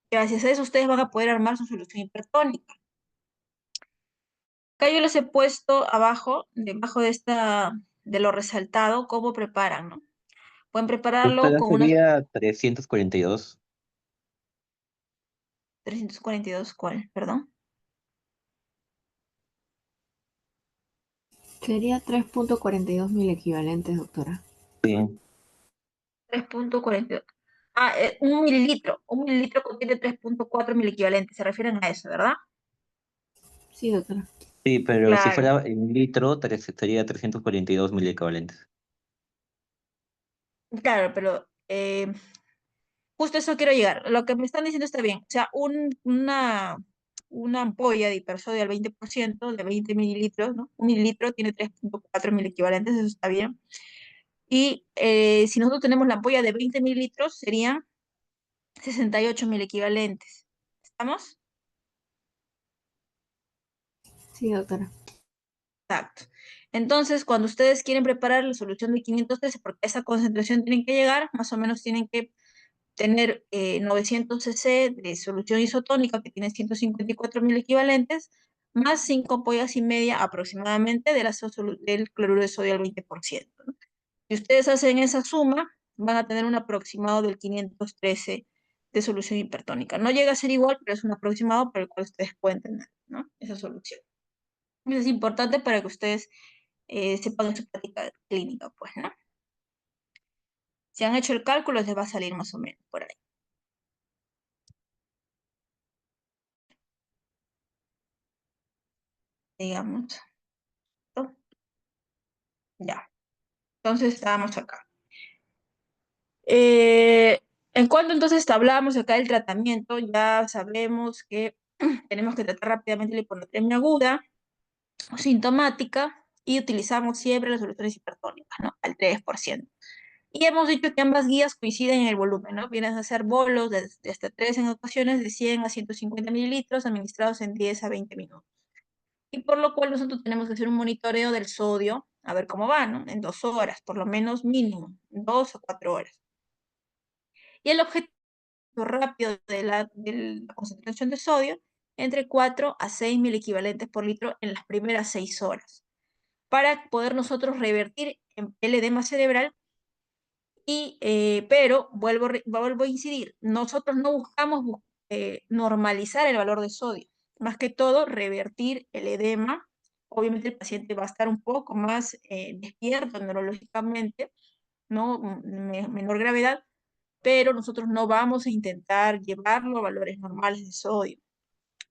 gracias a eso ustedes van a poder armar su solución hipertónica. Acá yo les he puesto abajo, debajo de lo resaltado, cómo preparan, ¿no? Pueden prepararlo Doctora, con una sería 342. 342, ¿cuál? Perdón. Sería 3.42 mil equivalentes, doctora. Sí. 3.42. Ah, un mililitro. Un mililitro contiene 3.4 miliquivalentes. Se refieren a eso, ¿verdad? Sí, doctora. Sí, pero si Claro, fuera en litro, sería 342 miliequivalentes. claro, pero justo eso quiero llegar. Lo que me están diciendo está bien. O sea, una ampolla de hipersodio al 20% de 20 mililitros, ¿no? Un mililitro tiene 3.4 miliquivalentes, eso está bien. Y si nosotros tenemos la ampolla de 20 mililitros, serían 68 miliquivalentes. ¿Estamos? Sí, doctora. Exacto. Entonces, cuando ustedes quieren preparar la solución de 513, porque a esa concentración tienen que llegar, más o menos tienen que tener 900 cc de solución isotónica que tiene 154 mil equivalentes, más 5 ampollas y media aproximadamente del cloruro de sodio al 20%, ¿no? Si ustedes hacen esa suma, van a tener un aproximado del 513 de solución hipertónica. No llega a ser igual, pero es un aproximado para el cual ustedes pueden tener, ¿no? Esa solución. Eso es importante para que ustedes sepan en su práctica clínica, pues, ¿no? Si han hecho el cálculo, les va a salir más o menos por ahí. Digamos, ¿no? Ya. Entonces estábamos acá. En cuanto entonces hablamos acá del tratamiento, ya sabemos que tenemos que tratar rápidamente la hiponatremia aguda o sintomática y utilizamos siempre las soluciones hipertónicas, ¿no? Al 3%. Y hemos dicho que ambas guías coinciden en el volumen, ¿no? Vienen a ser bolos de hasta 3 en ocasiones de 100 a 150 mililitros administrados en 10 a 20 minutos. Y por lo cual nosotros tenemos que hacer un monitoreo del sodio, a ver cómo va, ¿no? En 2 horas, por lo menos mínimo, 2 o 4 horas. Y el objetivo rápido de la concentración de sodio entre 4 a 6 miliquivalentes por litro en las primeras 6 horas, para poder nosotros revertir el edema cerebral. Pero vuelvo a incidir, nosotros no buscamos normalizar el valor de sodio, más que todo revertir el edema. Obviamente el paciente va a estar un poco más despierto neurológicamente, ¿no? Menor gravedad, pero nosotros no vamos a intentar llevarlo a valores normales de sodio.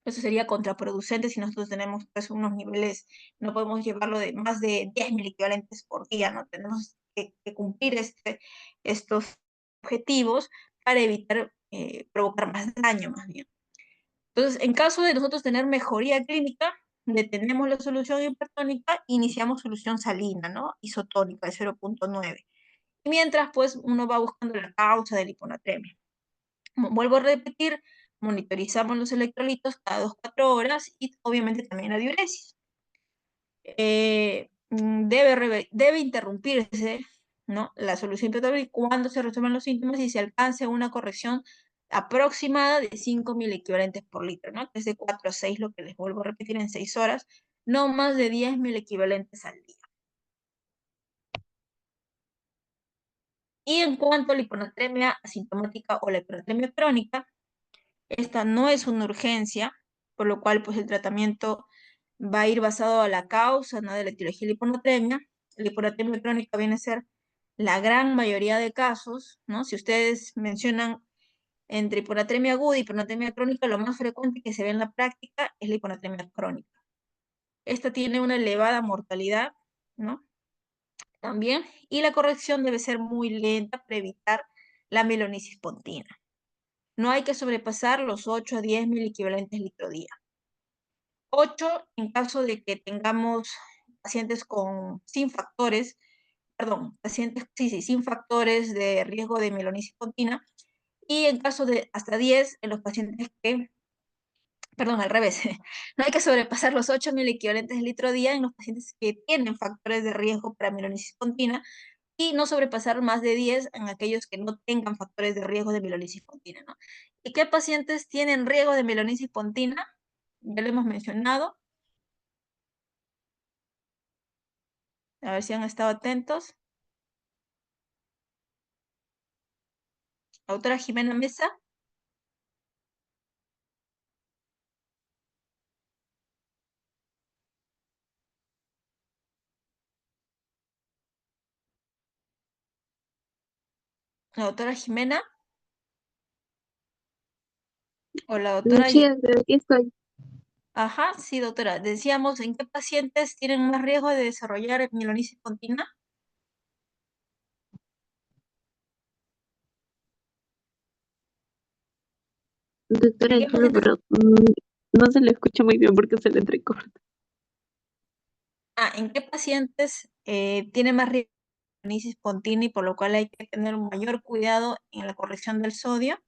Eso sería contraproducente si nosotros tenemos pues, unos niveles, no podemos llevarlo de más de 10 miliquivalentes por día, ¿no? Tenemos que cumplir estos objetivos para evitar provocar más daño, más bien. Entonces, en caso de nosotros tener mejoría clínica, detenemos la solución hipertónica, iniciamos solución salina, ¿no? Isotónica de 0.9. Y mientras, pues, uno va buscando la causa de la hiponatremia. Vuelvo a repetir, monitorizamos los electrolitos cada 2 a 4 horas y obviamente también la diuresis. Debe interrumpirse, ¿no? La solución hipertónica cuando se resuelvan los síntomas y se alcance una corrección aproximada de 5 mil equivalentes por litro, ¿no? Que es de 4 a 6, lo que les vuelvo a repetir en 6 horas, no más de 10 mil equivalentes al día. Y en cuanto a la hiponatremia asintomática o la hiponatremia crónica, Esta no es una urgencia, por lo cual pues el tratamiento va a ir basado a la causa, ¿no?, de la etiología de la hiponatremia. La hiponatremia crónica viene a ser la gran mayoría de casos, ¿no? Si ustedes mencionan entre hiponatremia aguda y hiponatremia crónica, lo más frecuente que se ve en la práctica es la hiponatremia crónica. Esta tiene una elevada mortalidad, ¿no? También, y la corrección debe ser muy lenta para evitar la mielonisis pontina. No hay que sobrepasar los 8 a 10 miliequivalentes litro día. 8 en caso de que tengamos pacientes sin factores, sin factores de riesgo de mielonisis pontina, y en caso de hasta 10 en los pacientes que, perdón, al revés, no hay que sobrepasar los 8 miliequivalentes litro día en los pacientes que tienen factores de riesgo para mielonisis pontina, y no sobrepasar más de 10 en aquellos que no tengan factores de riesgo de mielonisis pontina, ¿no? ¿Y qué pacientes tienen riesgo de mielonisis pontina? Ya lo hemos mencionado. A ver si han estado atentos. La doctora Jimena Mesa. La doctora Jimena. O la doctora... Sí, aquí estoy. Ajá, sí, doctora. Decíamos, ¿en qué pacientes tienen más riesgo de desarrollar mielonisis pontina? Doctora, ¿En qué disculpe, pacientes? pero no se le escucha muy bien porque se le entrecorta. ¿En qué pacientes tiene más riesgo de mielonisis pontina y por lo cual hay que tener un mayor cuidado en la corrección del sodio?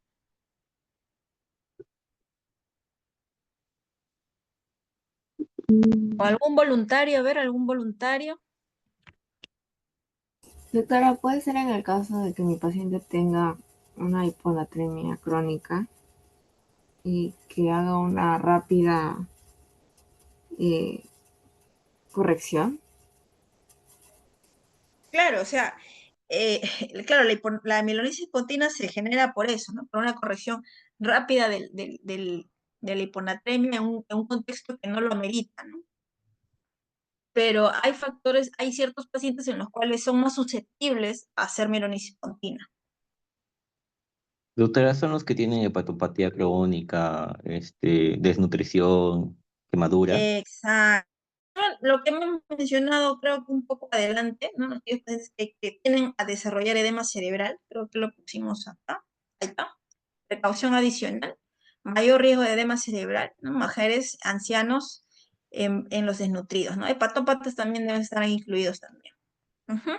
¿O Mm, algún voluntario? A ver, algún voluntario. Doctora, ¿puede ser en el caso de que mi paciente tenga una hiponatremia crónica y que haga una rápida eh, corrección? Claro, o sea, eh, claro, la mielonisis pontina se genera por eso, ¿no? Por una corrección rápida de la hiponatremia en un contexto que no lo amerita, ¿no? Pero hay factores, hay ciertos pacientes en los cuales son más susceptibles a hacer mielonisis pontina. Doctora, son los que tienen hepatopatía crónica, desnutrición, quemaduras. Exacto. Lo que hemos mencionado, creo que un poco adelante, ¿no? Aquellos pacientes que tienden a desarrollar edema cerebral, creo que lo pusimos acá. Ahí está. Precaución adicional. Mayor riesgo de edema cerebral, ¿no? Mujeres, ancianos, en los desnutridos, ¿no? Hepatópatas también deben estar incluidos también. Ujú.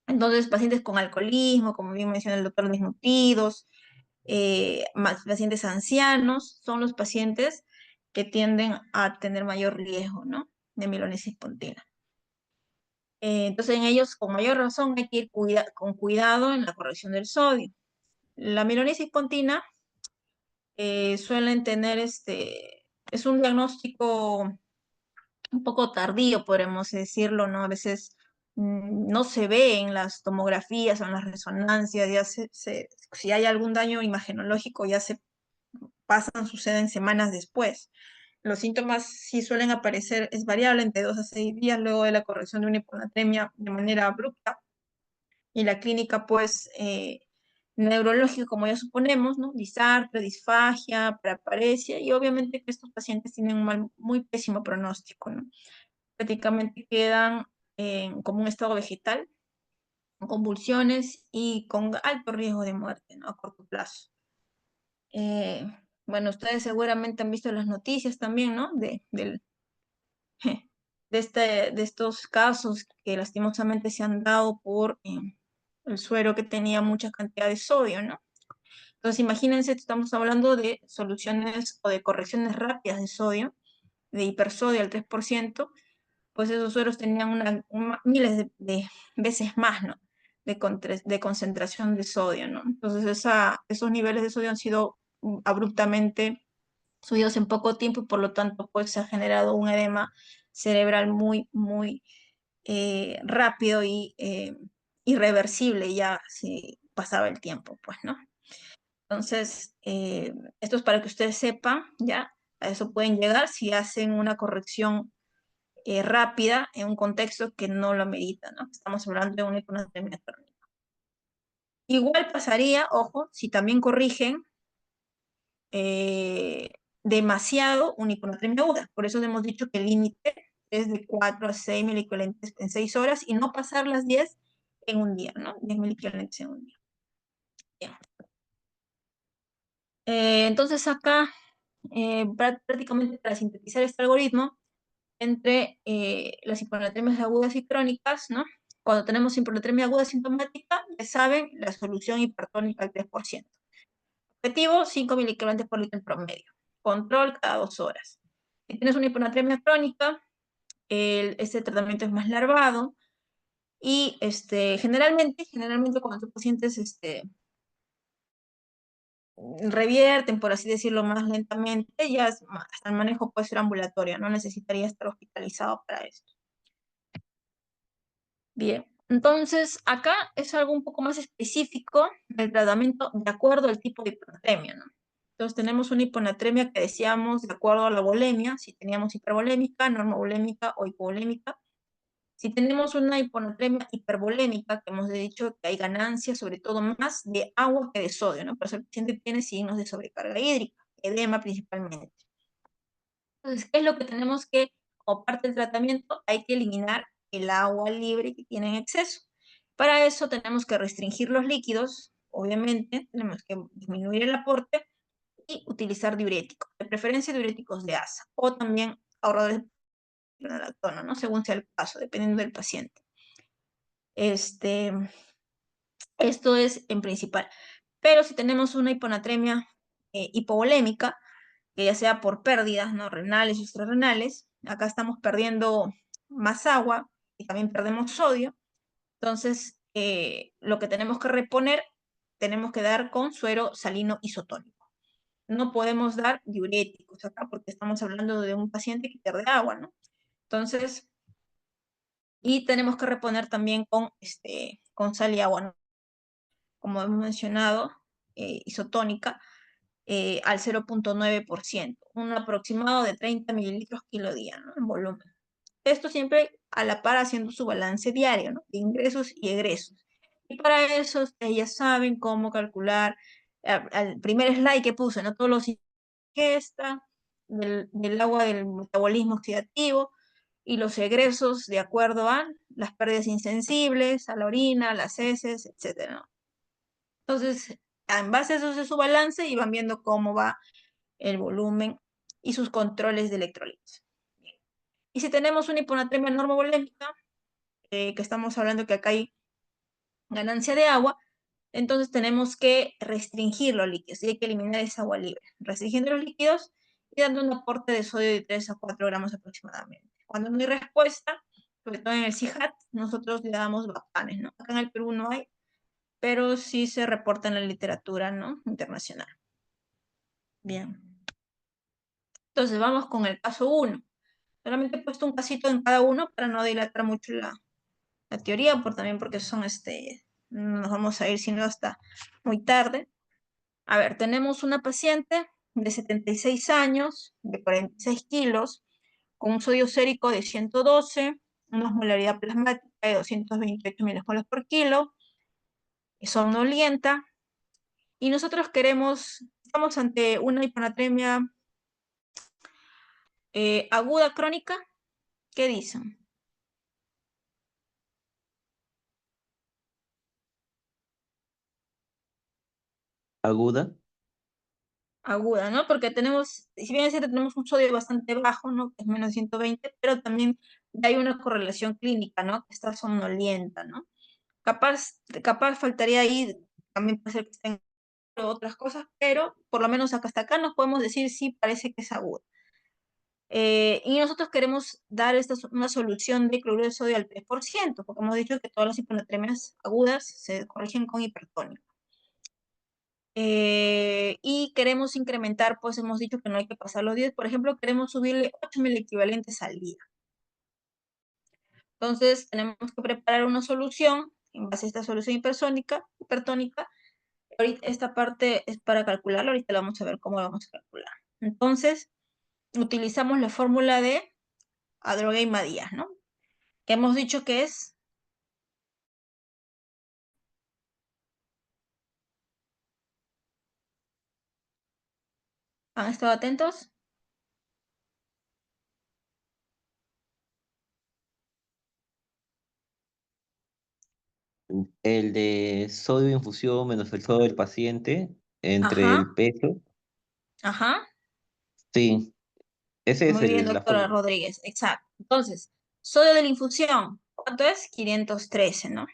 Entonces, pacientes con alcoholismo, como bien menciona el doctor, desnutridos, pacientes ancianos, son los pacientes que tienden a tener mayor riesgo, ¿no?, de mielonisis pontina. Entonces, en ellos, con mayor razón, hay que ir con cuidado en la corrección del sodio. La mielonisis pontina suelen tener es un diagnóstico un poco tardío, podemos decirlo, ¿no? A veces no se ve en las tomografías o en las resonancias, si hay algún daño imagenológico ya suceden semanas después. Los síntomas sí suelen aparecer, es variable, entre 2 a 6 días luego de la corrección de una hiponatremia de manera abrupta. Y la clínica, pues, neurológica, como ya suponemos, ¿no? Disartria, disfagia, paraparesia, y obviamente que estos pacientes tienen un muy pésimo pronóstico, ¿no? Prácticamente quedan como un estado vegetal, con convulsiones y con alto riesgo de muerte, ¿no?, a corto plazo. Bueno, ustedes seguramente han visto las noticias también, ¿no? De estos casos que lastimosamente se han dado por el suero que tenía mucha cantidad de sodio, ¿no? Entonces, imagínense, estamos hablando de soluciones o de correcciones rápidas de sodio, de hipersodio al 3%, pues esos sueros tenían miles de veces más, ¿no?, de concentración de sodio, ¿no? Entonces, esos niveles de sodio han sido abruptamente subidos en poco tiempo y por lo tanto, pues se ha generado un edema cerebral muy, muy rápido y irreversible ya si pasaba el tiempo, pues, ¿no? Entonces, Esto es para que ustedes sepan, ¿ya? A eso pueden llegar si hacen una corrección rápida en un contexto que no lo amerita, ¿no? Estamos hablando de una hiponatremia crónica. Igual pasaría, ojo, si también corrigen demasiado una hiponatremia aguda. Por eso hemos dicho que el límite es de 4 a 6 miliequivalentes en 6 horas y no pasar las 10 en un día, ¿no? 10 miliequivalentes en un día. Bien. Entonces acá, prácticamente para sintetizar este algoritmo, entre las hiponatremias agudas y crónicas, ¿no? Cuando tenemos hiponatremia aguda sintomática, ya saben, la solución hipertónica al 3%. Objetivo, 5 miliquivaletes por litro en promedio. Control cada 2 horas. Si tienes una hiponatremia crónica, este tratamiento es más larvado y generalmente cuando tus pacientes revierten, por así decirlo, más lentamente, ya hasta el manejo puede ser ambulatorio, no necesitaría estar hospitalizado para esto. Bien, entonces acá es algo un poco más específico del tratamiento de acuerdo al tipo de hiponatremia, ¿no? Entonces tenemos una hiponatremia que decíamos de acuerdo a la volemia, si teníamos hipervolémica, normovolémica o hipovolémica. Si tenemos una hiponatremia hipervolémica, que hemos dicho que hay ganancia, sobre todo más de agua que de sodio, ¿no? Por eso el paciente tiene signos de sobrecarga hídrica, edema principalmente. Entonces, ¿qué es lo que tenemos que, como parte del tratamiento, hay que eliminar el agua libre que tiene en exceso? Para eso tenemos que restringir los líquidos, obviamente, tenemos que disminuir el aporte y utilizar diuréticos, de preferencia diuréticos de asa, o también ahorradores de lactona, ¿no? Según sea el caso, dependiendo del paciente. Esto es en principal. Pero si tenemos una hiponatremia hipovolémica, que ya sea por pérdidas, ¿no? Renales y extrarrenales, acá estamos perdiendo más agua y también perdemos sodio. Entonces, lo que tenemos que reponer, tenemos que dar con suero salino isotónico. No podemos dar diuréticos acá porque estamos hablando de un paciente que pierde agua, ¿no? Entonces, y tenemos que reponer también con sal y agua, ¿no? Como hemos mencionado, isotónica, al 0.9%, un aproximado de 30 mililitros kilo día, ¿no? En volumen. Esto siempre a la par haciendo su balance diario, ¿no? De ingresos y egresos. Y para eso ustedes ya saben cómo calcular al primer slide que puse, ¿no? Todos los ingesta del agua del metabolismo oxidativo y los egresos de acuerdo a las pérdidas insensibles, a la orina, a las heces, etc., ¿no? Entonces, en base a eso es su balance y van viendo cómo va el volumen y sus controles de electrolitos. Y si tenemos una hiponatremia normovolémica, que estamos hablando que acá hay ganancia de agua, entonces tenemos que restringir los líquidos y hay que eliminar esa agua libre, restringiendo los líquidos y dando un aporte de sodio de 3 a 4 gramos aproximadamente. Cuando no hay respuesta, sobre todo en el CIHAT, nosotros le damos Vapanes, ¿no? Acá en el Perú no hay, pero sí se reporta en la literatura, ¿no? Internacional. Bien. Entonces vamos con el caso 1. Solamente he puesto un casito en cada uno para no dilatar mucho la teoría, también porque son nos vamos a ir sino hasta muy tarde. A ver, tenemos una paciente de 76 años, de 46 kilos, con un sodio sérico de 112, una osmolaridad plasmática de 228 milimoles por kilo, somnolienta, y nosotros estamos ante una hiponatremia aguda crónica. ¿Qué dicen? Aguda. Aguda, ¿no? Porque si bien es cierto, tenemos un sodio bastante bajo, ¿no? Que es menos de 120, pero también hay una correlación clínica, ¿no? Que está somnolienta, ¿no? Capaz faltaría ahí, también puede ser que estén otras cosas, pero por lo menos hasta acá nos podemos decir sí parece que es aguda. Y nosotros queremos dar una solución de cloruro de sodio al 3%, porque hemos dicho que todas las hiponatremias agudas se corrigen con hipertonía. Y queremos incrementar, pues hemos dicho que no hay que pasar los 10, por ejemplo, queremos subirle 8 equivalentes al día. Entonces, tenemos que preparar una solución en base a esta solución hipertónica, ahorita esta parte es para calcularlo, ahorita lo vamos a ver cómo lo vamos a calcular. Entonces, utilizamos la fórmula de Adrogué-Díaz, ¿no? Que hemos dicho que es... ¿Han estado atentos? El de sodio de infusión menos el sodio del paciente entre Ajá, el peso. ajá. Sí, ese es Muy bien, la doctora fórmula. Rodríguez. Exacto. Entonces, sodio de la infusión, ¿cuánto es? 513, ¿no?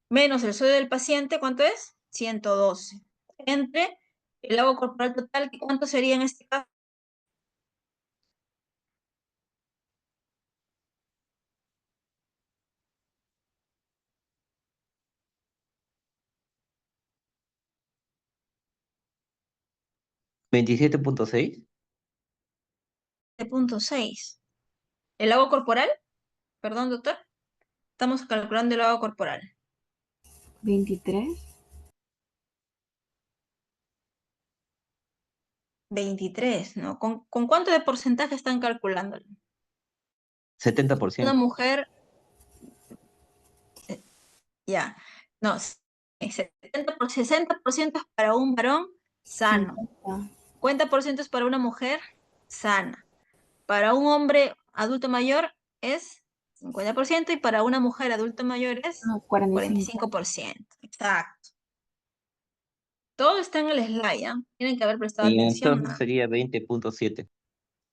Menos el sodio del paciente, ¿cuánto es? 112. Entre el agua corporal total, ¿cuánto sería en este caso? 27.6. 7.6. ¿El agua corporal? Perdón, doctor. Estamos calculando el agua corporal. 23. 23, ¿no? ¿Con cuánto de porcentaje están calculando? Una 70%. mujer, ya, no, 60% es para un varón sano, 50. 50% es para una mujer sana. Para un hombre adulto mayor es 50% y para una mujer adulto mayor es No, 45. 45%. Exacto. Todo está en el slide, ¿ya? Tienen que haber prestado Y atención, entonces ¿no? sería 20.7.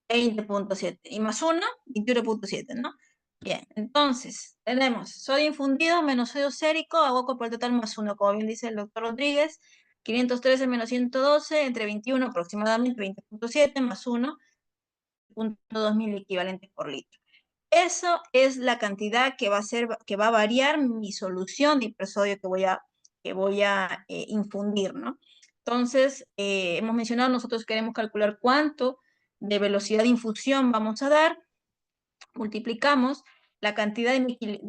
20.7 y más 1, 21.7, ¿no? Bien, entonces tenemos sodio infundido menos sodio sérico, agua corporal total más 1, como bien dice el doctor Rodríguez, 513 menos 112, entre 21 aproximadamente 20.7 más 1, 0.2 mil equivalentes por litro. Eso es la cantidad que va a ser, que va a variar mi solución de hipersodio que voy a infundir, ¿no? Entonces, hemos mencionado, nosotros queremos calcular cuánto de velocidad de infusión vamos a dar, multiplicamos la cantidad de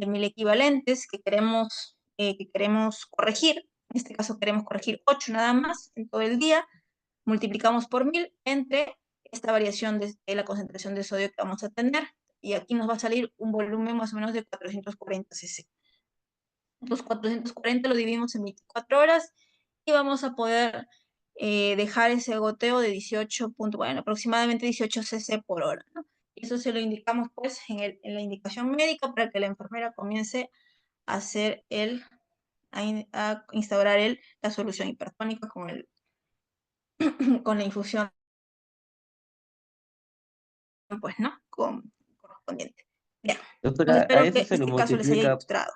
mil equivalentes que queremos corregir, en este caso queremos corregir 8 nada más en todo el día, multiplicamos por 1000 entre esta variación de la concentración de sodio que vamos a tener, y aquí nos va a salir un volumen más o menos de 440 cc. Los 440 lo dividimos en 24 horas y vamos a poder dejar ese goteo de 18 bueno, aproximadamente 18 cc por hora, ¿no? Y eso se lo indicamos pues en la indicación médica para que la enfermera comience a hacer a instaurar la solución hipertónica con la infusión, pues, ¿no? Correspondiente. Bien, entonces Doctora, a espero eso que se le este caso les haya multiplica, ilustrado,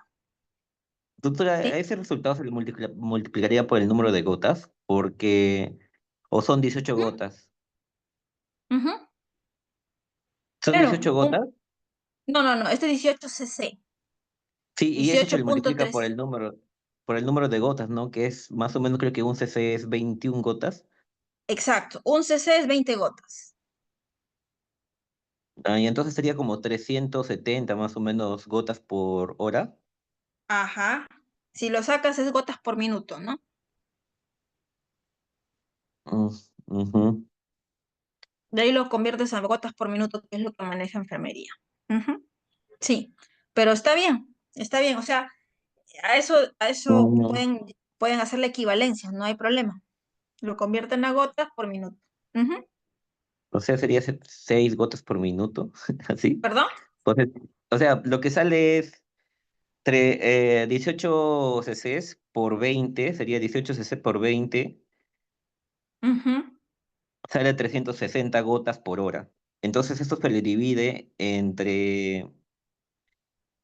doctora, a ¿sí? ese resultado se le multiplicaría por el número de gotas, porque, o son 18 ¿Mm? gotas. Ujú. ¿Son Claro, 18 gotas? no, no, no, este 18 cc, Sí, y eso se le multiplica 18.3, por el número de gotas, ¿no? Que es más o menos, creo que un cc es 21 gotas. exacto, un cc es 20 gotas. Ah, y entonces sería como 370 más o menos gotas por hora. Ajá. Si lo sacas es gotas por minuto, ¿no? Mm, ujú. De ahí lo conviertes a gotas por minuto, que es lo que maneja enfermería. Ujú. Sí, pero está bien, o sea, a eso Mm, pueden hacer la equivalencia, no hay problema. Lo convierten a gotas por minuto. Ujú. o sea, sería 6 gotas por minuto, así. ¿Perdón? Pues, o sea, lo que sale es 18 cc's por 20 sería 18 cc por 20 Ujú. sale 360 gotas por hora. Entonces esto se le divide entre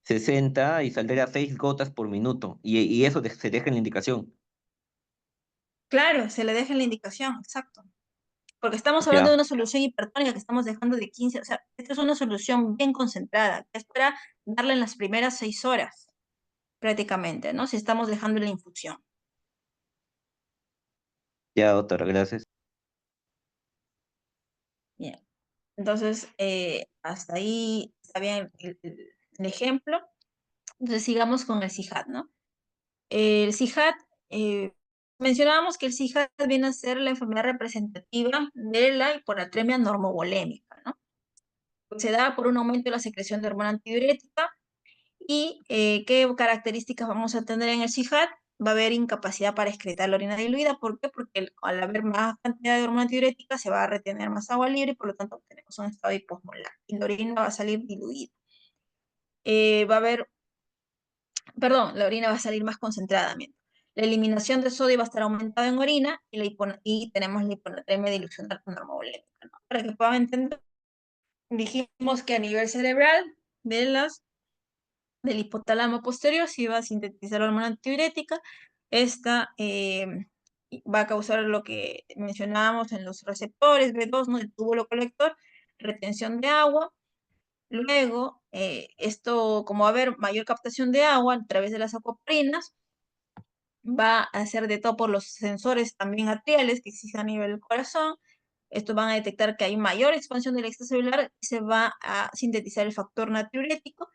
60 y saldría 6 gotas por minuto. Y eso se deja en la indicación. Claro, se le deja en la indicación, exacto. Porque estamos hablando Ya, de una solución hipertónica que estamos dejando de 15, o sea, esta es una solución bien concentrada, que es para darle en las primeras 6 horas, prácticamente, ¿no? Si estamos dejando la infusión. ya, doctora, gracias. Bien. Entonces, hasta ahí está bien el ejemplo. Entonces, sigamos con el CIHAT, ¿no? El CIHAT Mencionábamos que el CIJAT viene a ser la enfermedad representativa de la hiponatremia normovolémica, ¿no? Se da por un aumento de la secreción de hormona antidiurética. ¿Y qué características vamos a tener en el CIJAT? Va a haber incapacidad para excretar la orina diluida. ¿Por qué? Porque al haber más cantidad de hormona antidiurética se va a retener más agua libre y por lo tanto tenemos un estado hiposmolar y la orina va a salir diluida. Va a haber, perdón, la orina va a salir más concentrada. La eliminación de sodio va a estar aumentada en orina y tenemos la hiponatremia dilucional normovolémica, ¿no? Para que puedan entender, dijimos que a nivel cerebral del hipotálamo posterior si va a sintetizar la hormona antidiurética. Esta va a causar lo que mencionábamos en los receptores B2, ¿no? El túbulo colector, retención de agua. Luego, esto, como va a haber mayor captación de agua a través de las aquapoриnas, va a hacer de todo por los sensores también atriales que existen a nivel del corazón. Estos van a detectar que hay mayor expansión del extracelular y se va a sintetizar el factor natriurético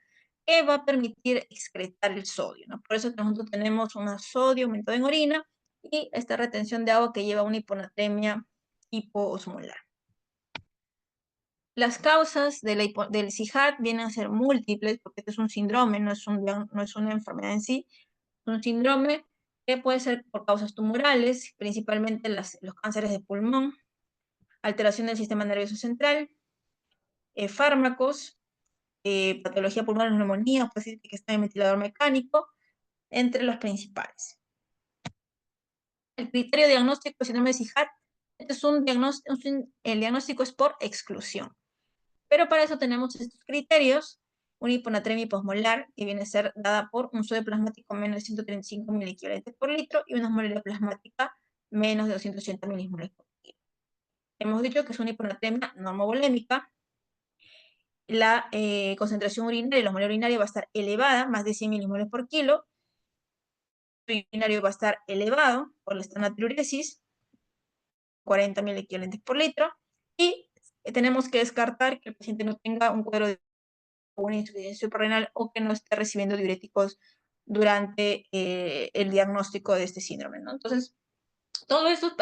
que va a permitir excretar el sodio, ¿no? Por eso nosotros tenemos un sodio aumentado en orina y esta retención de agua que lleva a una hiponatremia hipoosmolar. Las causas del CIJAT vienen a ser múltiples, porque este es un síndrome, no es una enfermedad en sí, es un síndrome que puede ser por causas tumorales, principalmente los cánceres de pulmón, alteración del sistema nervioso central, fármacos, patología pulmonar, neumonía, puede ser que está en ventilador mecánico, entre los principales. El criterio diagnóstico de síndrome de CIJAT, este es el diagnóstico es por exclusión. Pero para eso tenemos estos criterios: una hiponatremia hiposmolar que viene a ser dada por un sodio plasmático menos de 135 miliequivalentes por litro y una osmolaridad plasmática menos de 280 milimoles por kilo. Hemos dicho que es una hiponatremia normovolémica. La concentración urinaria y la osmolaridad urinaria va a estar elevada, más de 100 milimoles por kilo. El urinario va a estar elevado por la esternatriuresis, 40 miliequivalentes por litro. Y tenemos que descartar que el paciente no tenga un cuadro de una insuficiencia suprarrenal o que no esté recibiendo diuréticos durante el diagnóstico de este síndrome, ¿no? Entonces, todo esto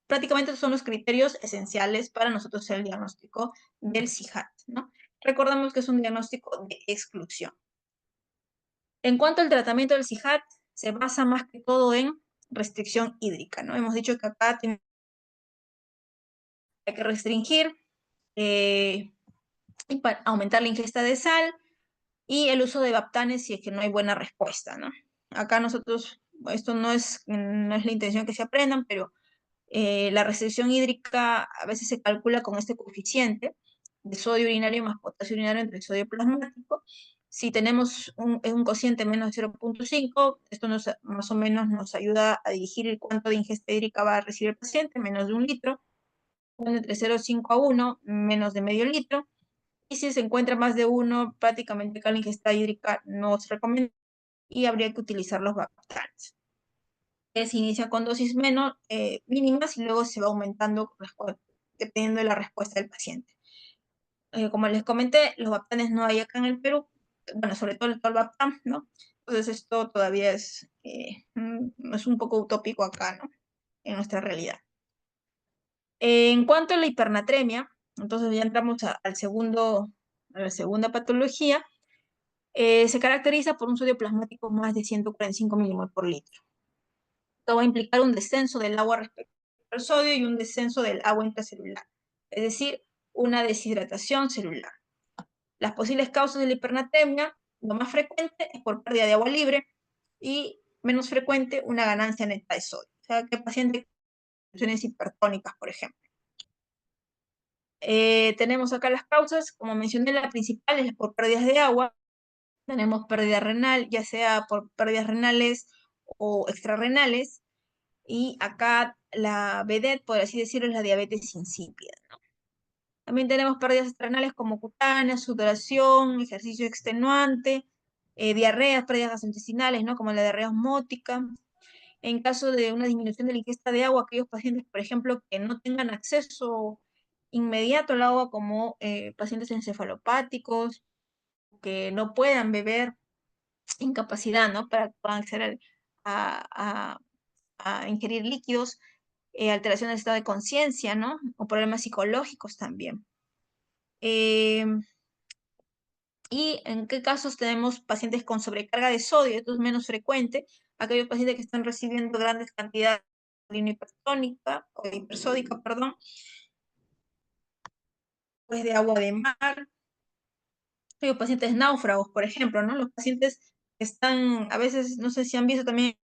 prácticamente son los criterios esenciales para nosotros hacer el diagnóstico del CIJAT, ¿no? Recordemos que es un diagnóstico de exclusión. En cuanto al tratamiento del CIJAT, se basa más que todo en restricción hídrica, ¿no? Hemos dicho que acá hay que restringir y para aumentar la ingesta de sal, y el uso de baptanes si es que no hay buena respuesta, ¿no? Acá nosotros, esto no es la intención que se aprendan, pero la restricción hídrica a veces se calcula con este coeficiente de sodio urinario más potasio urinario entre el sodio plasmático. Si tenemos un cociente menos de 0.5, esto más o menos nos ayuda a dirigir cuánto de ingesta hídrica va a recibir el paciente, menos de 1 litro, entre 0.5 a 1, menos de medio litro. Y si se encuentra más de 1, prácticamente acá la ingesta hídrica no se recomienda y habría que utilizar los baptanes. Se inicia con dosis mínimas y luego se va aumentando dependiendo de la respuesta del paciente. Como les comenté, los baptanes no hay acá en el Perú, bueno, sobre todo el tolvaptan, ¿no? Entonces esto todavía es un poco utópico acá, ¿no? En nuestra realidad. En cuanto a la hipernatremia, entonces ya entramos a la segunda patología. Se caracteriza por un sodio plasmático más de 145 milimoles por litro. Esto va a implicar un descenso del agua respecto al sodio y un descenso del agua intracelular, es decir, una deshidratación celular. Las posibles causas de la hipernatremia, lo más frecuente es por pérdida de agua libre y menos frecuente una ganancia neta de sodio. O sea, que el paciente con condiciones hipertónicas, por ejemplo. Tenemos acá las causas, como mencioné, la principal es por pérdidas de agua. Tenemos pérdida renal, ya sea por pérdidas renales o extrarrenales. Y acá la vedette, por así decirlo, es la diabetes insípida, ¿no? También tenemos pérdidas renales como cutáneas, sudoración, ejercicio extenuante, diarreas, pérdidas gastrointestinales, ¿no? Como la diarrea osmótica. En caso de una disminución de la ingesta de agua, aquellos pacientes, por ejemplo, que no tengan acceso inmediato al agua, como pacientes encefalopáticos, que no puedan beber, incapacidad, ¿no? Para que puedan acceder a ingerir líquidos, alteración del estado de conciencia, ¿no? O problemas psicológicos también. ¿Y en qué casos tenemos pacientes con sobrecarga de sodio? Esto es menos frecuente. Aquellos pacientes que están recibiendo grandes cantidades de orina hipertónica o hipersódica, perdón, pues de agua de mar. Aquellos pacientes náufragos, por ejemplo, ¿no? Los pacientes que están, a veces, no sé si han visto también,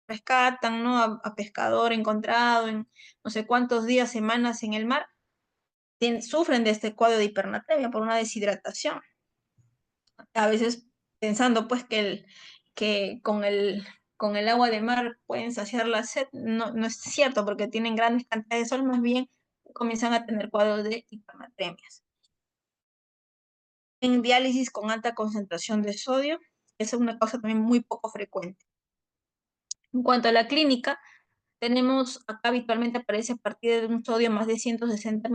rescatan, ¿no? A pescador encontrado en no sé cuántos días, semanas en el mar, sufren de este cuadro de hipernatremia por una deshidratación. A veces pensando pues que con el agua de mar pueden saciar la sed, no es cierto, porque tienen grandes cantidades de sol, más bien comienzan a tener cuadros de hipernatremias. En diálisis con alta concentración de sodio, esa es una causa también muy poco frecuente. En cuanto a la clínica, tenemos acá habitualmente aparece a partir de un sodio más de 160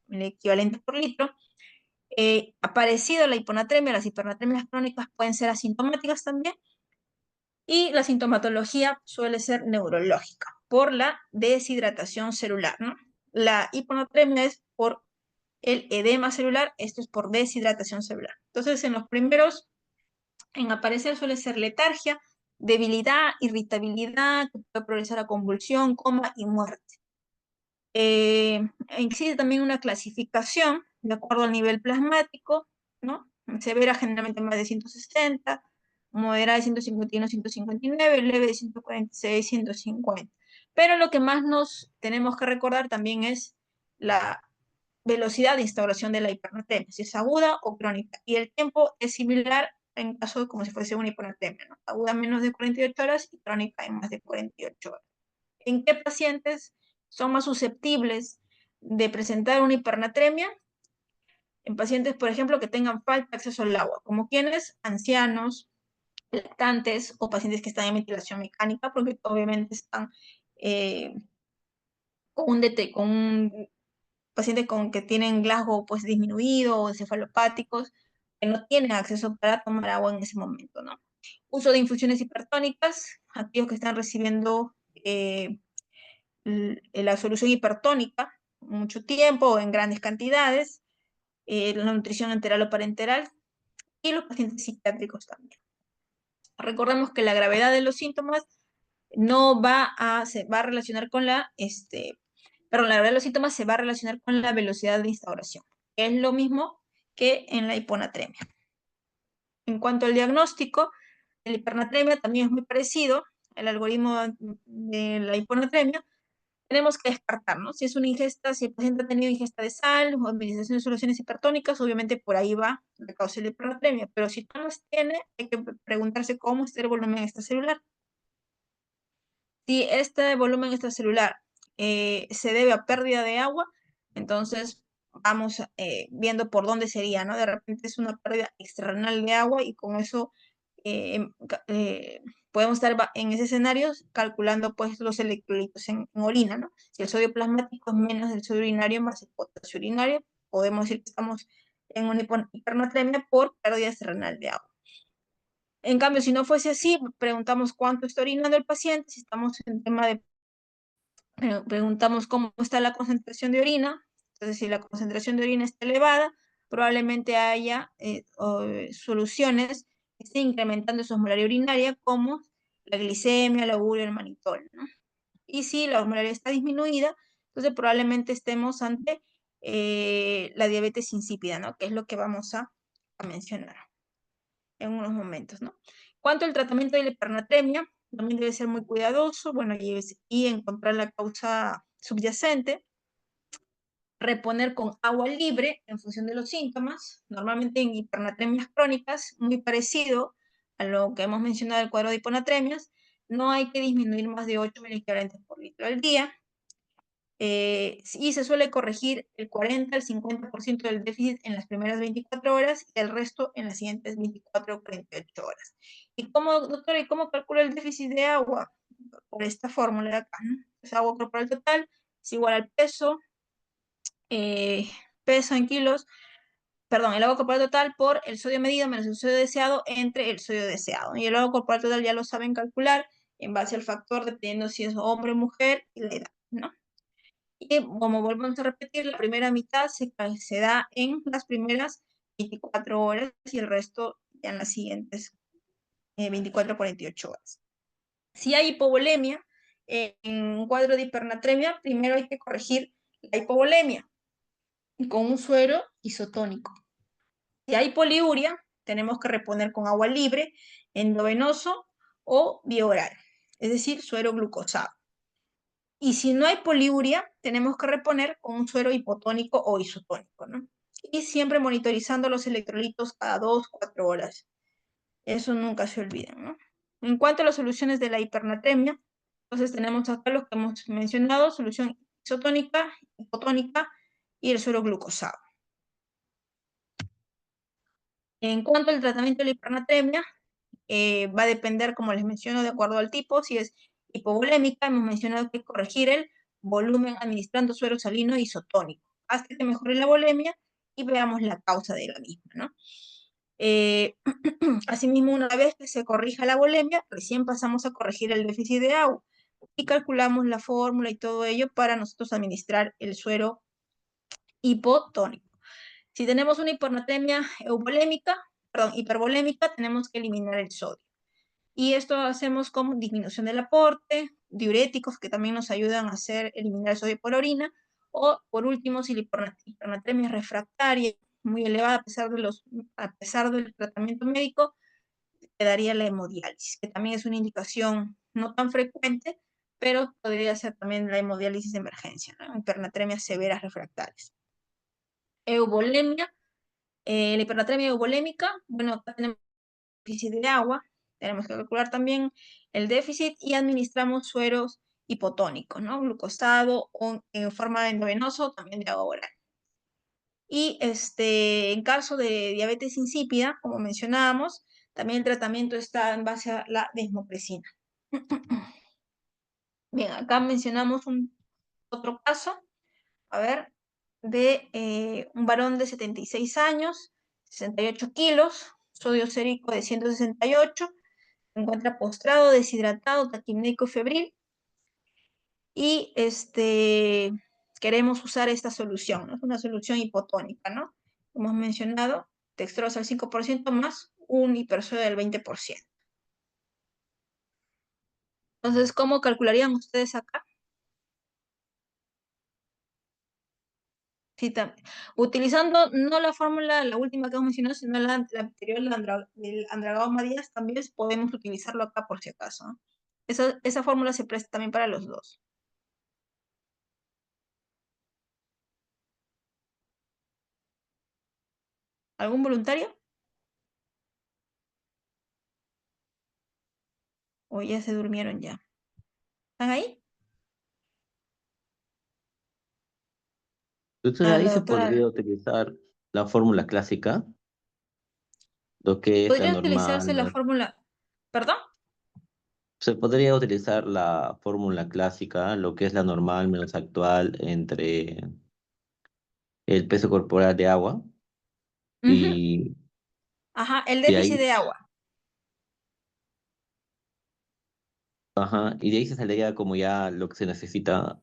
equivalentes por litro. Aparecido la hiponatremia, las hipernatremias crónicas pueden ser asintomáticas también, y la sintomatología suele ser neurológica por la deshidratación celular, ¿no? La hiponatremia es por el edema celular, esto es por deshidratación celular. Entonces, en los primeros en aparecer suele ser letargia, debilidad, irritabilidad, que puede progresar a convulsión, coma y muerte. Existe también una clasificación de acuerdo al nivel plasmático, ¿no? Severa generalmente más de 160, moderada de 151 a 159, leve de 146 a 150. Pero lo que más nos tenemos que recordar también es la velocidad de instauración de la hipernatremia, si es aguda o crónica. Y el tiempo es similar en caso de como si fuese una hiponatremia, ¿no? Aguda menos de 48 horas y crónica en más de 48 horas. ¿En qué pacientes son más susceptibles de presentar una hipernatremia? En pacientes, por ejemplo, que tengan falta de acceso al agua, como quienes, ancianos, lactantes o pacientes que están en ventilación mecánica, porque obviamente están con un paciente con que tienen Glasgow pues disminuido o encefalopáticos, que no tienen acceso para tomar agua en ese momento, ¿no? Uso de infusiones hipertónicas, aquellos que están recibiendo la solución hipertónica mucho tiempo o en grandes cantidades, la nutrición enteral o parenteral, y los pacientes psiquiátricos también. Recordemos que la gravedad de los síntomas no se va a relacionar con la gravedad de los síntomas se va a relacionar con la velocidad de instauración, que es lo mismo que en la hiponatremia. En cuanto al diagnóstico, la hipernatremia también es muy parecido al algoritmo de la hiponatremia. Tenemos que descartar, ¿no? Si es una ingesta, si el paciente ha tenido ingesta de sal o administración de soluciones hipertónicas, obviamente por ahí va la causa de la hipernatremia, pero si no las tiene, hay que preguntarse cómo está el volumen extracelular. Si este volumen extracelular se debe a pérdida de agua, entonces vamos viendo por dónde sería, ¿no? De repente es una pérdida extrarrenal de agua y con eso podemos estar en ese escenario calculando pues los electrolitos en orina, ¿no? Si el sodio plasmático es menos del sodio urinario más el potasio urinario, podemos decir que estamos en una hipernatremia por pérdida extrarrenal de agua. En cambio, si no fuese así, preguntamos cuánto está orinando el paciente, si estamos en tema de preguntamos cómo está la concentración de orina. Entonces, si la concentración de orina está elevada, probablemente haya soluciones que estén incrementando su osmolaridad urinaria, como la glicemia, la urea, el manitol, ¿no? Y si la osmolaridad está disminuida, entonces probablemente estemos ante la diabetes insípida, ¿no? Que es lo que vamos a mencionar en unos momentos, ¿no? Cuanto al tratamiento de la hipernatremia, también debe ser muy cuidadoso, bueno, y encontrar la causa subyacente, reponer con agua libre en función de los síntomas, normalmente en hipernatremias crónicas, muy parecido a lo que hemos mencionado del cuadro de hiponatremias, no hay que disminuir más de 8 miliequivalentes por litro al día, y se suele corregir el 40 al 50% del déficit en las primeras 24 horas y el resto en las siguientes 24 o 48 horas. ¿Y cómo, doctora, y cómo calcula el déficit de agua? Por esta fórmula de acá, ¿no? Pues agua corporal total es igual al peso en kilos, perdón, el agua corporal total por el sodio medido menos el sodio deseado entre el sodio deseado. Y el agua corporal total ya lo saben calcular, en base al factor, dependiendo si es hombre o mujer y la edad, ¿no? Y como volvemos a repetir, la primera mitad se da en las primeras 24 horas y el resto ya en las siguientes 24 a 48 horas. Si hay hipovolemia, en un cuadro de hipernatremia, primero hay que corregir la hipovolemia con un suero isotónico. Si hay poliuria, tenemos que reponer con agua libre, endovenoso o vía oral, es decir, suero glucosado. Y si no hay poliuria, tenemos que reponer con un suero hipotónico o isotónico, ¿no? Y siempre monitorizando los electrolitos cada 2-4 horas. Eso nunca se olviden, ¿no? En cuanto a las soluciones de la hipernatremia, entonces tenemos acá lo que hemos mencionado, solución isotónica, hipotónica y el suero glucosado. En cuanto al tratamiento de la hipernatremia, va a depender, como les menciono, de acuerdo al tipo. Si es hipovolémica, hemos mencionado que hay que corregir el volumen administrando suero salino isotónico hasta que mejore la volemia y veamos la causa de la misma, ¿no? Asimismo, una vez que se corrija la volemia, recién pasamos a corregir el déficit de agua y calculamos la fórmula y todo ello para nosotros administrar el suero hipotónico. Si tenemos una hipernatremia hipervolémica, tenemos que eliminar el sodio. Y esto hacemos con disminución del aporte, diuréticos que también nos ayudan a eliminar el sodio por orina, o por último, si la hipernatremia es refractaria, muy elevada a pesar del tratamiento médico, quedaría la hemodiálisis, que también es una indicación no tan frecuente, pero podría ser también la hemodiálisis de emergencia, ¿no? Hipernatremias severas refractarias. Euvolemia, la hipernatremia euvolémica, bueno, acá tenemos déficit de agua, tenemos que calcular también el déficit y administramos sueros hipotónicos, ¿no? Glucosado o en forma de endovenoso, también de agua oral. Y en caso de diabetes insípida, como mencionábamos, también el tratamiento está en base a la desmopresina. Bien, acá mencionamos otro caso, a ver, de un varón de 76 años, 68 kilos, sodio sérico de 168, se encuentra postrado, deshidratado, taquimnéico febril, y queremos usar esta solución, ¿no? Es una solución hipotónica, ¿no? Como hemos mencionado, dextrosa al 5% más un hipersodio del 20%. Entonces, ¿cómo calcularían ustedes acá? Sí, utilizando no la fórmula, la última que hemos mencionado, sino la anterior del Andragao-Díaz, también podemos utilizarlo acá por si acaso, ¿no? Esa fórmula se presta también para los dos. ¿Algún voluntario? O ya se durmieron ya. ¿Están ahí? Entonces Ah, ahí la se podría doctora. utilizar la fórmula clásica, lo que es la ¿Podría utilizarse normal, la fórmula? ¿Perdón? se podría utilizar la fórmula clásica, lo que es la normal menos actual entre el peso corporal de agua Ujú. y Ajá, el de déficit ahí, de agua. ajá, y de ahí se saldría como ya lo que se necesita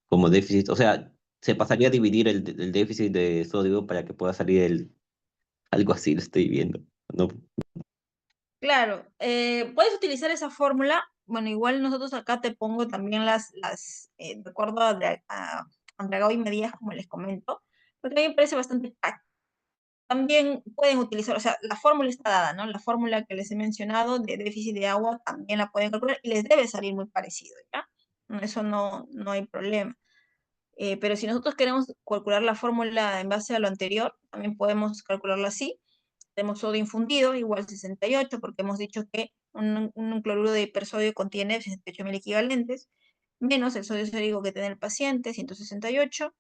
como déficit, o sea, se pasaría a dividir el déficit de sodio para que pueda salir algo así, lo estoy viendo. No, Claro, puedes utilizar esa fórmula. Bueno, igual nosotros acá te pongo también de acuerdo a Andragao y Medías, como les comento, porque a mí me parece bastante práctico. También pueden utilizar, o sea, la fórmula está dada, ¿no? La fórmula que les he mencionado de déficit de agua también la pueden calcular y les debe salir muy parecido, ¿ya? Eso no hay problema. Pero si nosotros queremos calcular la fórmula en base a lo anterior, también podemos calcularla así. Tenemos sodio infundido, igual 68, porque hemos dicho que un cloruro de hipersodio contiene 68.000 equivalentes, menos el sodio sérico que tiene el paciente, 168,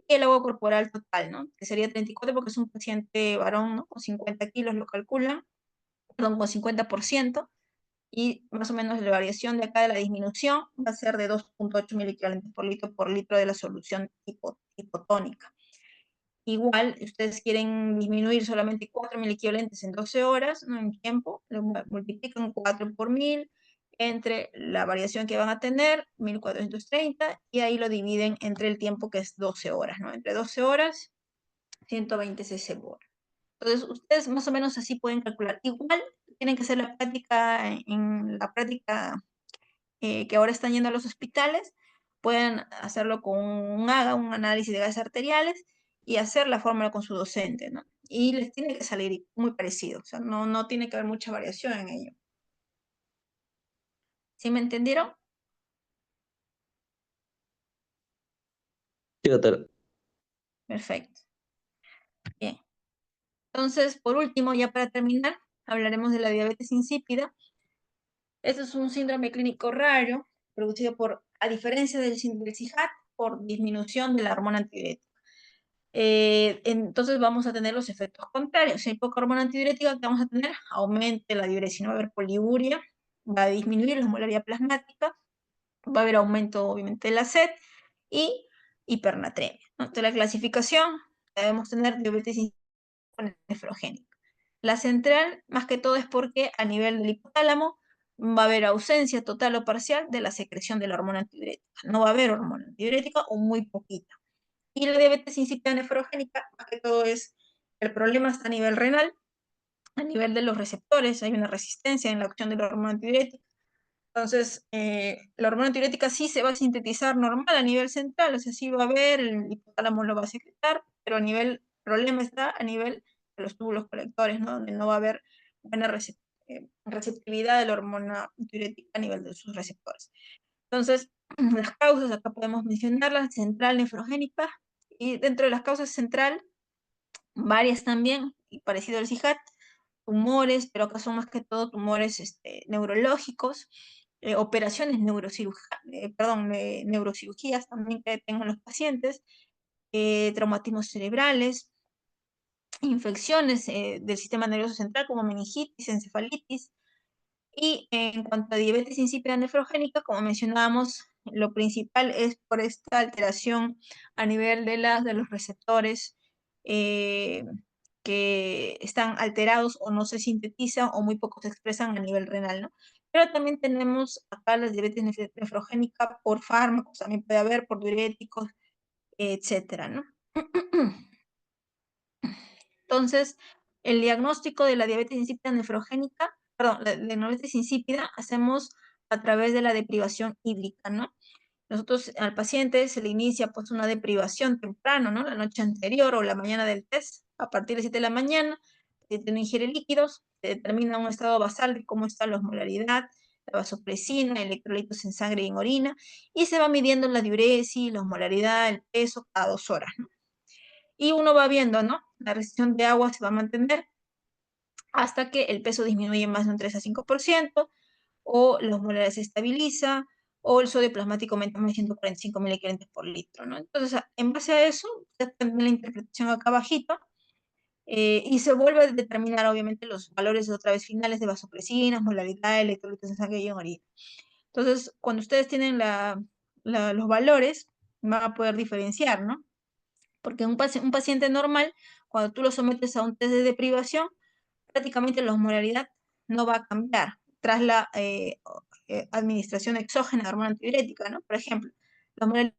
y el agua corporal total, ¿no? Que sería 34 porque es un paciente varón, ¿no? Con 50 kilos lo calculan, perdón, con 50%, y más o menos la variación de acá de la disminución va a ser de 2.8 mil equivalentes por litro de la solución hipotónica. Igual, ustedes quieren disminuir solamente 4.000 equivalentes en 12 horas, ¿no? En tiempo, lo multiplican 4 por 1.000, entre la variación que van a tener, 1430, y ahí lo dividen entre el tiempo que es 12 horas, ¿no? Entre 12 horas, 120 cc por hora. Entonces, ustedes más o menos así pueden calcular. Igual tienen que hacer la práctica, en la práctica que ahora están yendo a los hospitales, pueden hacerlo con un un análisis de gases arteriales, y hacer la fórmula con su docente, ¿no? Y les tiene que salir muy parecido, o sea, no tiene que haber mucha variación en ello. ¿Sí me entendieron? Sí, doctor. Perfecto. Bien. Entonces, por último, ya para terminar, hablaremos de la diabetes insípida. Este es un síndrome clínico raro, producido por, a diferencia del SIHAT, por disminución de la hormona antidiurética. Entonces vamos a tener los efectos contrarios. Si hay poca hormona antidiurética, ¿qué vamos a tener? Aumente la diuresis, no va a haber poliuria, va a disminuir la osmolaridad plasmática, va a haber aumento obviamente de la sed y hipernatremia, ¿no? Entonces la clasificación, debemos tener diabetes nefrogénica. La central, más que todo, es porque a nivel del hipotálamo va a haber ausencia total o parcial de la secreción de la hormona antidiurética. No va a haber hormona antidiurética o muy poquita. Y la diabetes insípida nefrogénica, más que todo, es el problema está a nivel renal, a nivel de los receptores, hay una resistencia en la acción de la hormona antidiurética. Entonces, la hormona antidiurética sí se va a sintetizar normal a nivel central, o sea, sí va a haber, el hipotálamo lo va a secretar, pero a nivel, problema está a nivel de los túbulos colectores, ¿no? Donde no va a haber buena receptividad de la hormona antidiurética a nivel de sus receptores. Entonces, las causas, acá podemos mencionarlas: central, nefrogénica, y dentro de las causas central, varias también, y parecido al SIHAT, tumores, pero acá son más que todo tumores neurológicos, operaciones neurocirugías también que tengan los pacientes, traumatismos cerebrales, infecciones del sistema nervioso central como meningitis, encefalitis. Y en cuanto a diabetes insípida nefrogénica, como mencionábamos, lo principal es por esta alteración a nivel de los receptores, eh, que están alterados o no se sintetizan o muy poco se expresan a nivel renal, ¿no? Pero también tenemos acá la diabetes nefrogénica por fármacos, también puede haber por diuréticos, etcétera, ¿no? Entonces, el diagnóstico de la diabetes insípida nefrogénica, perdón, la diabetes insípida, hacemos a través de la deprivación hídrica, ¿no? Nosotros al paciente se le inicia pues una deprivación temprano, ¿no? La noche anterior o la mañana del test, a partir de 7 de la mañana, no ingiere líquidos, se determina un estado basal de cómo está la osmolaridad, la vasopresina, electrolitos en sangre y en orina, y se va midiendo la diuresis, la osmolaridad, el peso cada 2 horas, ¿no? Y uno va viendo, ¿no? La restricción de agua se va a mantener hasta que el peso disminuye más de un 3 a 5%, o la osmolaridad se estabiliza, o el sodio plasmático aumenta más de 145 miliquilentes por litro, ¿no? Entonces, en base a eso, ustedes ponen la interpretación acá abajito, y se vuelve a determinar, obviamente, los valores otra vez finales de vasopresina, osmolaridad, electrolitos en sangre y en orina. Entonces, cuando ustedes tienen los valores, van a poder diferenciar, ¿no? Porque un paciente normal, cuando tú lo sometes a un test de deprivación, prácticamente la osmolaridad no va a cambiar tras la administración exógena de hormona antidiurética, ¿no? Por ejemplo, la osmolaridad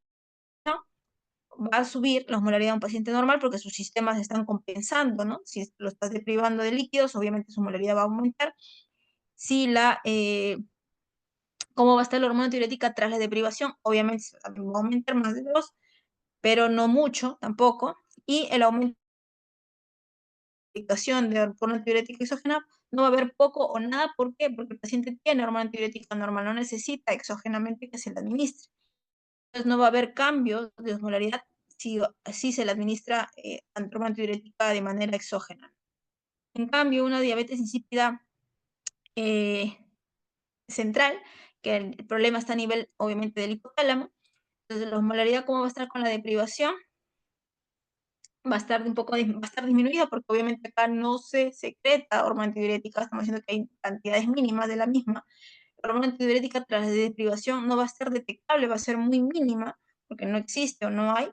va a subir la osmolaridad de un paciente normal porque sus sistemas están compensando, ¿no? Si lo estás deprivando de líquidos, obviamente su osmolaridad va a aumentar. Si ¿cómo va a estar la hormona antidiurética tras la deprivación? Obviamente va a aumentar más de 2, pero no mucho tampoco. Y el aumento de hormona antidiurética exógena no va a haber poco o nada. ¿Por qué? Porque el paciente tiene hormona antidiurética normal, no necesita exógenamente que se le administre. Entonces no va a haber cambios de osmolaridad si se le administra hormona antidiurética de manera exógena. En cambio, una diabetes insípida central, que el problema está a nivel, obviamente, del hipotálamo. Entonces, la osmolaridad, ¿cómo va a estar con la deprivación? Va a estar va a estar disminuida, porque obviamente acá no se secreta hormona antidiurética, estamos diciendo que hay cantidades mínimas de la misma. La hormona antidiurética tras la deprivación no va a ser detectable, va a ser muy mínima, porque no existe o no hay.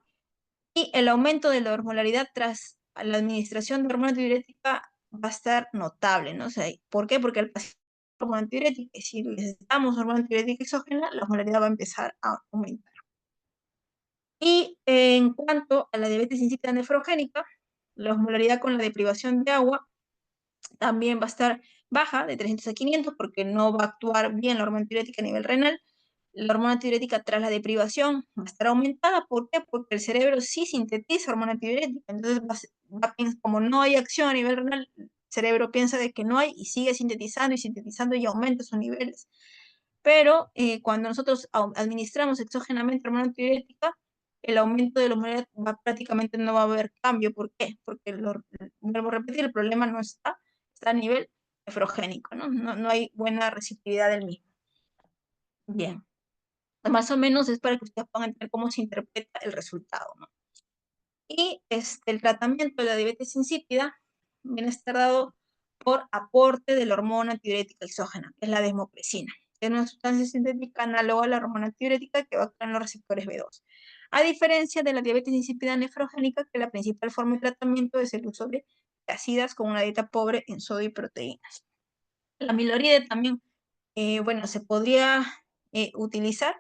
Y el aumento de la osmolaridad tras la administración de hormona antidiurética va a estar notable, ¿no? O sea, ¿por qué? Porque el paciente hormona antidiurética, y si necesitamos hormona antidiurética exógena, la osmolaridad va a empezar a aumentar. Y en cuanto a la diabetes insípida nefrogénica, la osmolaridad con la deprivación de agua también va a estar baja, de 300 a 500, porque no va a actuar bien la hormona antidiurética a nivel renal. La hormona antidiurética tras la deprivación va a estar aumentada. ¿Por qué? Porque el cerebro sí sintetiza hormona antidiurética. Entonces, como no hay acción a nivel renal, el cerebro piensa de que no hay y sigue sintetizando y aumenta sus niveles. Pero cuando nosotros administramos exógenamente hormona antidiurética, el aumento de la osmolaridad prácticamente no va a haber cambio. ¿Por qué? Porque, vuelvo a repetir, el problema no está a nivel nefrogénico, ¿no? No hay buena receptividad del mismo. Bien. Más o menos es para que ustedes puedan entender cómo se interpreta el resultado, ¿no? Y el tratamiento de la diabetes insípida viene a estar dado por aporte de la hormona antidiurética exógena, que es la desmopresina. Es una sustancia sintética análoga a la hormona antidiurética que va a actuar en los receptores B2. A diferencia de la diabetes insípida nefrogénica, que la principal forma de tratamiento es el uso de ácidas con una dieta pobre en sodio y proteínas. La amiloide también, bueno, se podría utilizar,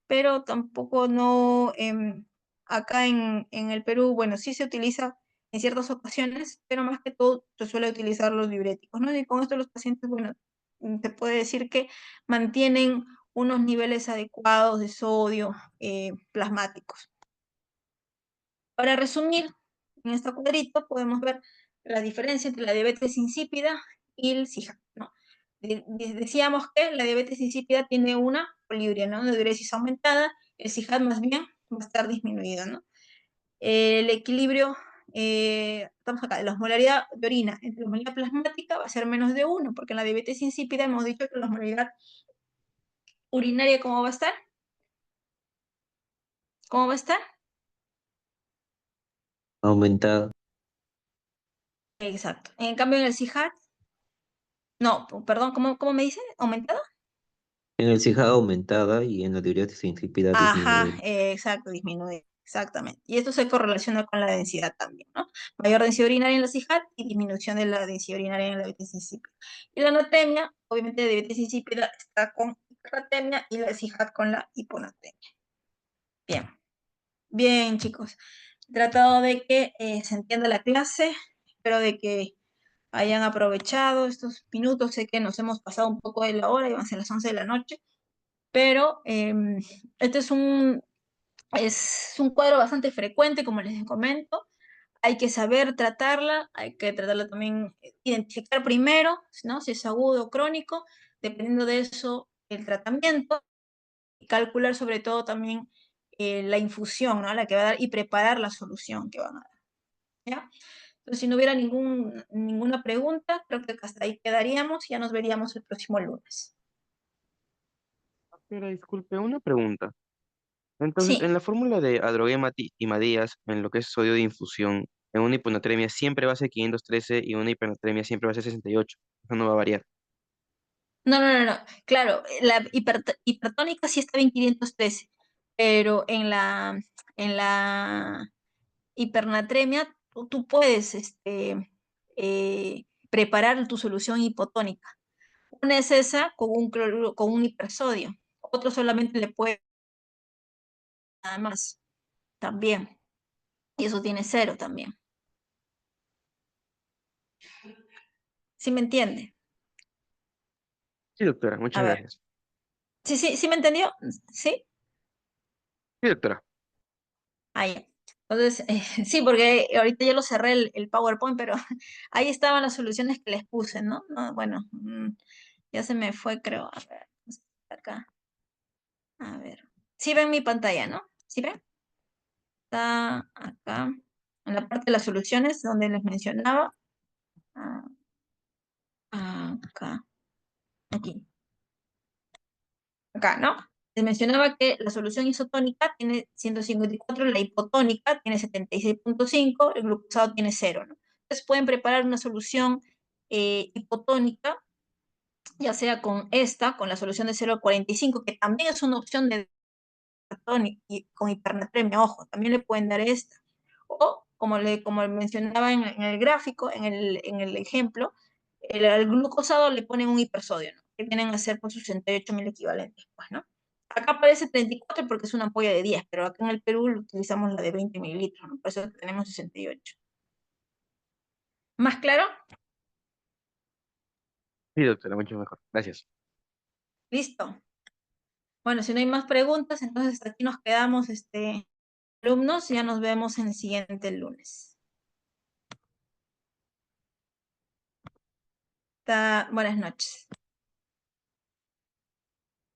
pero tampoco no, acá en el Perú, bueno, sí se utiliza en ciertas ocasiones, pero más que todo se suele utilizar los diuréticos, ¿no? Y con esto los pacientes, bueno, se puede decir que mantienen unos niveles adecuados de sodio plasmáticos. Para resumir, en este cuadrito podemos ver la diferencia entre la diabetes insípida y el SIHA, ¿no? Decíamos que la diabetes insípida tiene una poliuria, ¿no? Una diuresis aumentada, el SIHA más bien va a estar disminuido, ¿no? El equilibrio, estamos acá, la osmolaridad de orina entre la osmolaridad plasmática va a ser menos de 1, porque en la diabetes insípida hemos dicho que la osmolaridad urinaria, ¿cómo va a estar? ¿Cómo va a estar? Aumentada. Exacto. En cambio, en el SIHA, no, perdón, ¿cómo me dice? ¿Aumentada? En el SIHA aumentada y en la diuresis insípida Ajá, disminuida. exacto, disminuye, exactamente. Y esto se correlaciona con la densidad también, ¿no? Mayor densidad urinaria en la SIHAT y disminución de la densidad urinaria en la diabetes insípida. Y la anatemia, obviamente la diabetes insípida está con hipernatremia y la SIHAT con la hiponatremia. Bien, bien chicos. He tratado de que se entienda la clase, espero de que hayan aprovechado estos minutos. Sé que nos hemos pasado un poco de la hora y van a ser las 11 de la noche, pero este es un cuadro bastante frecuente, como les comento. Hay que saber tratarla, hay que tratarla también, identificar primero, ¿no? Si es agudo o crónico, dependiendo de eso, el tratamiento, y calcular sobre todo también la infusión, ¿no? La que va a dar, y preparar la solución que van a dar, ¿ya? Entonces, si no hubiera ninguna pregunta, creo que hasta ahí quedaríamos, ya nos veríamos el próximo lunes. Pero disculpe, una pregunta. Entonces, Sí. en la fórmula de Adrogué y Madías, en lo que es sodio de infusión, en una hiponatremia siempre va a ser 513 y una hipernatremia siempre va a ser 68. Eso no va a variar. No. Claro, la hipertónica sí está en 513, pero en la hipernatremia tú puedes preparar tu solución hipotónica. Una es esa con un cloruro, con un hipersodio. Otro solamente le puede nada más también. Y eso tiene 0 también. ¿Sí me entiende? Sí, doctora, A muchas ver. gracias. ¿Sí me entendió? ¿Sí? Sí, doctora. Ahí. Entonces, sí, porque ahorita ya lo cerré el PowerPoint, pero ahí estaban las soluciones que les puse, ¿no? Bueno, ya se me fue, creo. A ver, acá. A ver. Sí ven mi pantalla, ¿no? ¿Sí ven? Está acá, en la parte de las soluciones, donde les mencionaba. Ah, Acá, aquí. Acá, ¿no? Les mencionaba que la solución isotónica tiene 154, la hipotónica tiene 76.5, el glucosado tiene 0, ¿no? Entonces pueden preparar una solución hipotónica, ya sea con la solución de 0,45, que también es una opción de y con hipernatremia, ojo, también le pueden dar esta. O, como mencionaba en el gráfico, en el ejemplo, el glucosado le ponen un hipersodio, ¿no? que vienen a ser por 68.000 equivalentes, pues, ¿no? Acá aparece 34 porque es una ampolla de 10, pero acá en el Perú utilizamos la de 20 mililitros, ¿no? Por eso tenemos 68. ¿Más claro? Sí, doctora, mucho mejor. Gracias. Listo. Bueno, si no hay más preguntas, entonces hasta aquí nos quedamos, alumnos. Ya nos vemos en el siguiente lunes. Buenas noches.